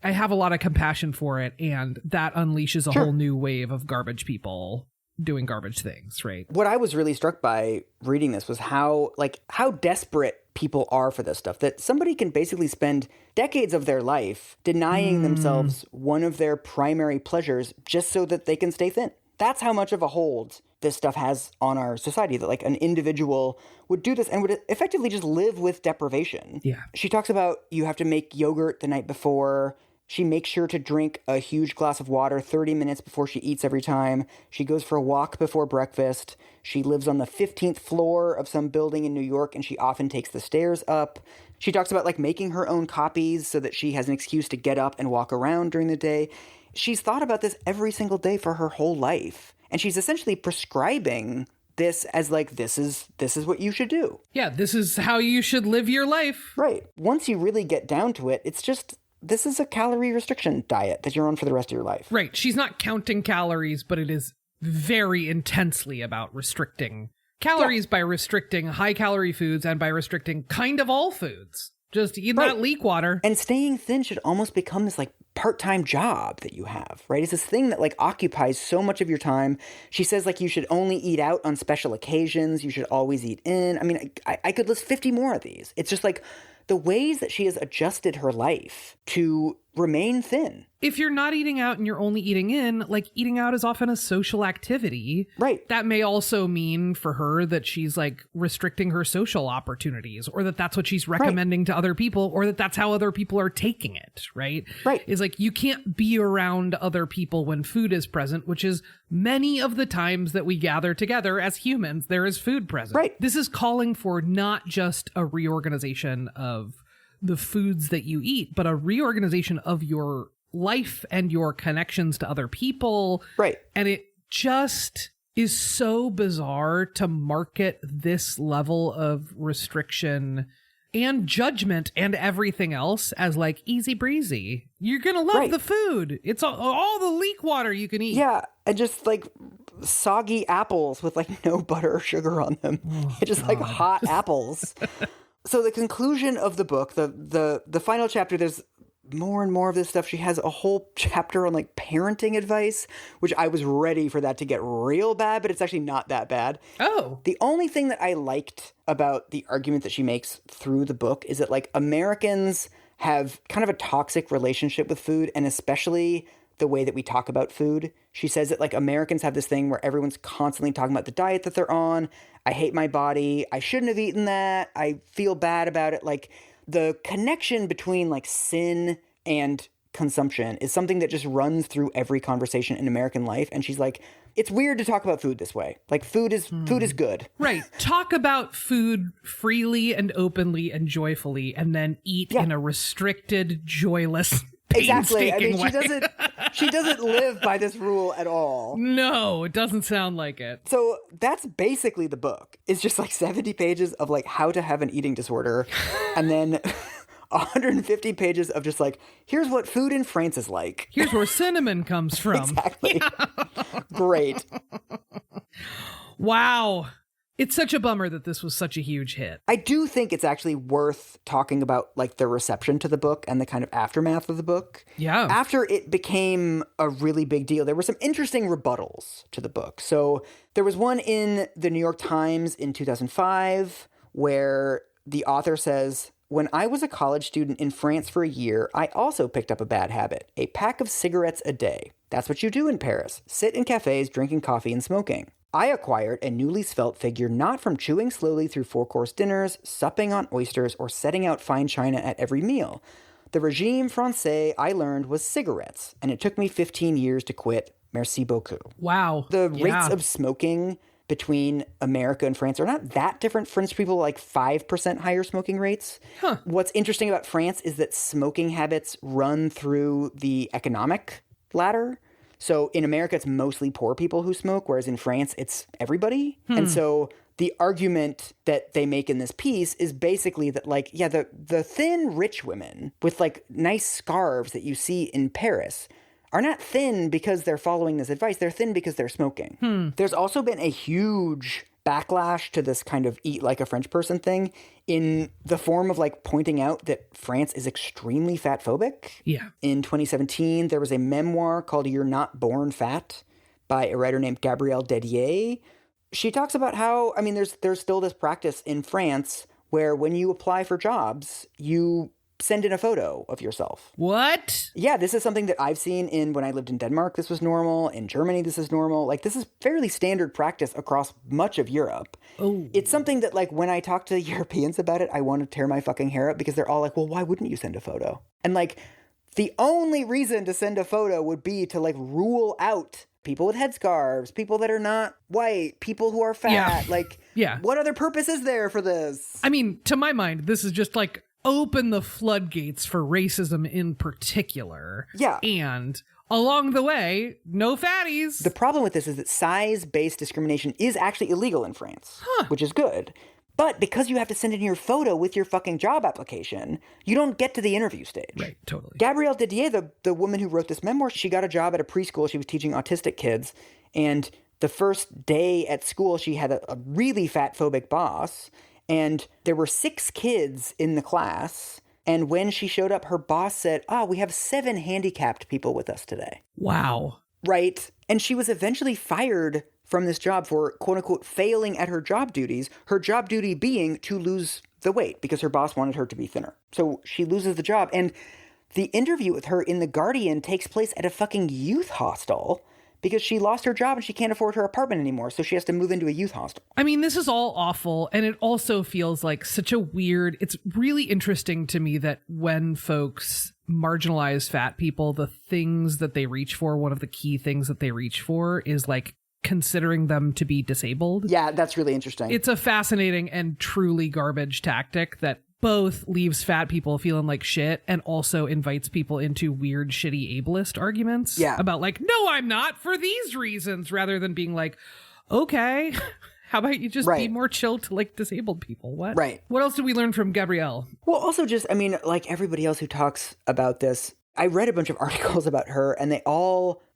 Speaker 1: I have a lot of compassion for it, and that unleashes a whole new wave of garbage people doing garbage things. Right.
Speaker 2: What I was really struck by reading this was how desperate people are for this stuff, that somebody can basically spend decades of their life denying themselves one of their primary pleasures just so that they can stay thin. That's how much of a hold this stuff has on our society, that like an individual would do this and would effectively just live with deprivation.
Speaker 1: Yeah.
Speaker 2: She talks about you have to make yogurt the night before. She makes sure to drink a huge glass of water 30 minutes before she eats every time. She goes for a walk before breakfast. She lives on the 15th floor of some building in New York, and she often takes the stairs up. She talks about like making her own copies so that she has an excuse to get up and walk around during the day. She's thought about this every single day for her whole life. And she's essentially prescribing this as like, this is what you should do.
Speaker 1: Yeah, this is how you should live your life.
Speaker 2: Right. Once you really get down to it, it's just, this is a calorie restriction diet that you're on for the rest of your life.
Speaker 1: Right. She's not counting calories, but it is very intensely about restricting calories by restricting high calorie foods and by restricting kind of all foods. Just eat that leak water.
Speaker 2: And staying thin should almost become this like part-time job that you have, right? It's this thing that like occupies so much of your time. She says like you should only eat out on special occasions. You should always eat in. I mean, I could list 50 more of these. It's just like the ways that she has adjusted her life to remain thin.
Speaker 1: If you're not eating out and you're only eating in, like eating out is often a social activity.
Speaker 2: Right.
Speaker 1: That may also mean for her that she's like restricting her social opportunities, or that that's what she's recommending to other people, or that that's how other people are taking it. Right.
Speaker 2: Right.
Speaker 1: Is like, you can't be around other people when food is present, which is many of the times that we gather together as humans, there is food present.
Speaker 2: Right.
Speaker 1: This is calling for not just a reorganization of the foods that you eat, but a reorganization of your life and your connections to other people.
Speaker 2: Right.
Speaker 1: And it just is so bizarre to market this level of restriction and judgment and everything else as like easy breezy. You're going to love the food. It's all the leek water you can eat.
Speaker 2: Yeah. And just like soggy apples with like no butter or sugar on them. It's just like hot apples. So the conclusion of the book, the final chapter, there's more and more of this stuff. She has a whole chapter on like parenting advice, which I was ready for that to get real bad, but it's actually not that bad.
Speaker 1: Oh.
Speaker 2: The only thing that I liked about the argument that she makes through the book is that like Americans have kind of a toxic relationship with food, and especially the way that we talk about food. She says that like Americans have this thing where everyone's constantly talking about the diet that they're on. I hate my body. I shouldn't have eaten that. I feel bad about it. Like the connection between like sin and consumption is something that just runs through every conversation in American life. And she's like, it's weird to talk about food this way. Like food is good.
Speaker 1: Right. Talk about food freely and openly and joyfully, and then eat in a restricted, joyless,
Speaker 2: exactly. I mean,
Speaker 1: way.
Speaker 2: she doesn't live by this rule at all.
Speaker 1: No, it doesn't sound like it.
Speaker 2: So that's basically the book. It's just like 70 pages of like how to have an eating disorder, and then 150 pages of just like, here's what food in France is like.
Speaker 1: Here's where cinnamon comes from.
Speaker 2: Exactly. Great.
Speaker 1: Wow. It's such a bummer that this was such a huge hit.
Speaker 2: I do think it's actually worth talking about like the reception to the book and the kind of aftermath of the book.
Speaker 1: Yeah.
Speaker 2: After it became a really big deal, there were some interesting rebuttals to the book. So there was one in the New York Times in 2005 where the author says, "When I was a college student in France for a year, I also picked up a bad habit, a pack of cigarettes a day. That's what you do in Paris. Sit in cafes, drinking coffee and smoking. I acquired a newly svelte figure not from chewing slowly through four-course dinners, supping on oysters, or setting out fine china at every meal. The regime français I learned was cigarettes, and it took me 15 years to quit. Merci beaucoup."
Speaker 1: Wow.
Speaker 2: The rates of smoking between America and France are not that different. French people like 5% higher smoking rates.
Speaker 1: Huh.
Speaker 2: What's interesting about France is that smoking habits run through the economic ladder. So in America, it's mostly poor people who smoke, whereas in France, it's everybody. And so the argument that they make in this piece is basically that, like, yeah, the thin rich women with, like, nice scarves that you see in Paris are not thin because they're following this advice. They're thin because they're smoking. There's also been a huge backlash to this kind of eat like a French person thing in the form of like pointing out that France is extremely fat phobic.
Speaker 1: Yeah.
Speaker 2: In 2017, there was a memoir called You're Not Born Fat by a writer named Gabrielle Dedier. She talks about how, I mean, there's still this practice in France where when you apply for jobs, you send in a photo of yourself.
Speaker 1: What?
Speaker 2: Yeah, this is something that I've seen when I lived in Denmark, this was normal. In Germany, this is normal. Like, this is fairly standard practice across much of Europe.
Speaker 1: Oh.
Speaker 2: It's something that, like, when I talk to Europeans about it, I want to tear my fucking hair up because they're all like, well, why wouldn't you send a photo? And, like, the only reason to send a photo would be to, like, rule out people with headscarves, people that are not white, people who are fat.
Speaker 1: Yeah.
Speaker 2: Like,
Speaker 1: yeah.
Speaker 2: What other purpose is there for this?
Speaker 1: I mean, to my mind, this is just like open the floodgates for racism in particular.
Speaker 2: Yeah.
Speaker 1: And along the way, no fatties.
Speaker 2: The problem with this is that size-based discrimination is actually illegal in France, which is good. But because you have to send in your photo with your fucking job application, you don't get to the interview stage.
Speaker 1: Right, totally.
Speaker 2: Gabrielle Didier, the woman who wrote this memoir, she got a job at a preschool. She was teaching autistic kids. And the first day at school, she had a really fat phobic boss. And there were 6 kids in the class. And when she showed up, her boss said, we have 7 handicapped people with us today.
Speaker 1: Wow.
Speaker 2: Right. And she was eventually fired from this job for, quote unquote, failing at her job duties. Her job duty being to lose the weight because her boss wanted her to be thinner. So she loses the job. And the interview with her in The Guardian takes place at a fucking youth hostel because she lost her job and she can't afford her apartment anymore. So she has to move into a youth hostel.
Speaker 1: I mean, this is all awful. And it also feels like such a weird, it's really interesting to me that when folks marginalize fat people, the things that they reach for, one of the key things that they reach for is like considering them to be disabled.
Speaker 2: Yeah, that's really interesting.
Speaker 1: It's a fascinating and truly garbage tactic that both leaves fat people feeling like shit and also invites people into weird, shitty ableist arguments.
Speaker 2: Yeah.
Speaker 1: About like, no, I'm not for these reasons, rather than being like, okay. How about you just be
Speaker 2: Right.
Speaker 1: more chill to like disabled people? What?
Speaker 2: Right.
Speaker 1: What else did we learn from Gabrielle?
Speaker 2: Well, also just, I mean, like everybody else who talks about this, I read a bunch of articles about her and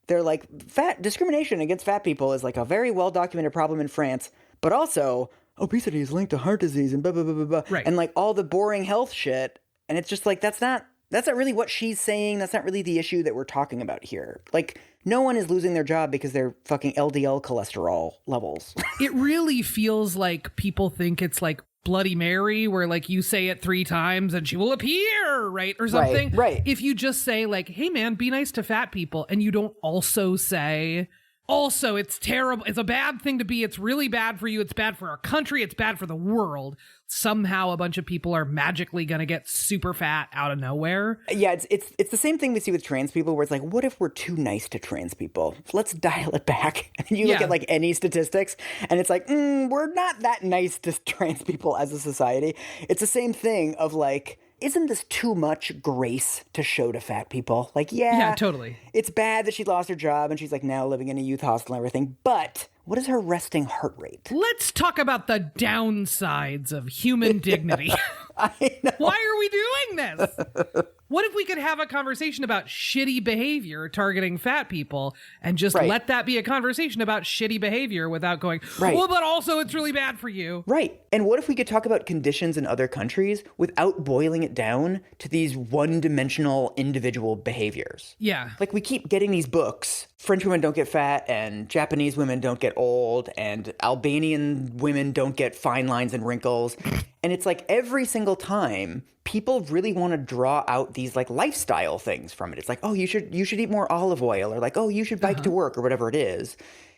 Speaker 2: they're like, fat discrimination against fat people is like a very well documented problem in France, but also obesity is linked to heart disease and blah, blah, blah, blah, blah.
Speaker 1: Right.
Speaker 2: And like all the boring health shit. And it's just like, that's not really what she's saying. That's not really the issue that we're talking about here. Like, no one is losing their job because they're fucking LDL cholesterol levels.
Speaker 1: It really feels like people think it's like Bloody Mary, where like you say it 3 times and she will appear, right? Or something.
Speaker 2: Right.
Speaker 1: If you just say like, hey man, be nice to fat people, and you don't also say, also, it's terrible. It's a bad thing to be. It's really bad for you. It's bad for our country. It's bad for the world. Somehow a bunch of people are magically going to get super fat out of nowhere.
Speaker 2: Yeah, it's the same thing we see with trans people where it's like, what if we're too nice to trans people? Let's dial it back. And you look at like any statistics and it's like, we're not that nice to trans people as a society. It's the same thing of like, isn't this too much grace to show to fat people? Like, yeah,
Speaker 1: totally.
Speaker 2: It's bad that she lost her job and she's like now living in a youth hostel and everything, but what is her resting heart rate?
Speaker 1: Let's talk about the downsides of human dignity.
Speaker 2: I know.
Speaker 1: Why are we doing this? What if we could have a conversation about shitty behavior targeting fat people and just let that be a conversation about shitty behavior without going, well, but also it's really bad for you.
Speaker 2: Right. And what if we could talk about conditions in other countries without boiling it down to these one-dimensional individual behaviors?
Speaker 1: Yeah.
Speaker 2: Like we keep getting these books, French women don't get fat and Japanese women don't get old and Albanian women don't get fine lines and wrinkles. And it's like every single time people really want to draw out these like lifestyle things from it. It's like, oh, you should eat more olive oil, or like, oh, you should bike to work, or whatever it is.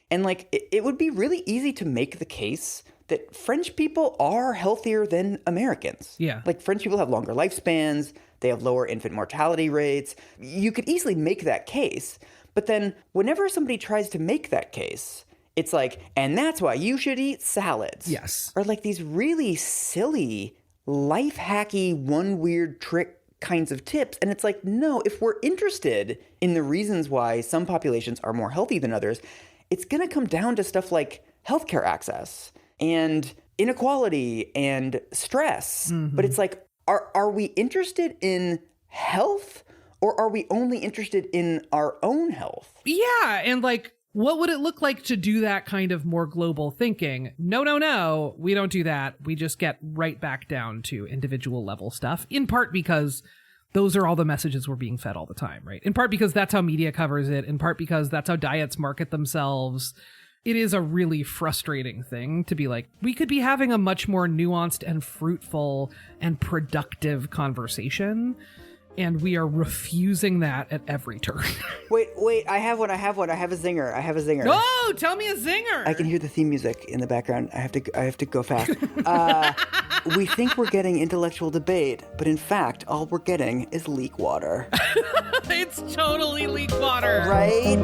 Speaker 2: And like it would be really easy to make the case that French people are healthier than Americans.
Speaker 1: Yeah.
Speaker 2: Like French people have longer lifespans, they have lower infant mortality rates. You could easily make that case. But then whenever somebody tries to make that case, it's like, and that's why you should eat salads.
Speaker 1: Yes.
Speaker 2: Or like these really silly, life hacky, one weird trick kinds of tips. And it's like, no, if we're interested in the reasons why some populations are more healthy than others, it's going to come down to stuff like healthcare access and inequality and stress. Mm-hmm. But it's like, are we interested in health, or are we only interested in our own health?
Speaker 1: Yeah. And like, what would it look like to do that kind of more global thinking? No, we don't do that. We just get right back down to individual level stuff, in part because those are all the messages we're being fed all the time, right? In part because that's how media covers it, in part because that's how diets market themselves. It is a really frustrating thing to be like, we could be having a much more nuanced and fruitful and productive conversation, and we are refusing that at every turn.
Speaker 2: Wait, I have one. I have a zinger.
Speaker 1: Oh, tell me a zinger.
Speaker 2: I can hear the theme music in the background. I have to go fast. We think we're getting intellectual debate, but in fact, all we're getting is leak water.
Speaker 1: It's totally leak water.
Speaker 2: Right?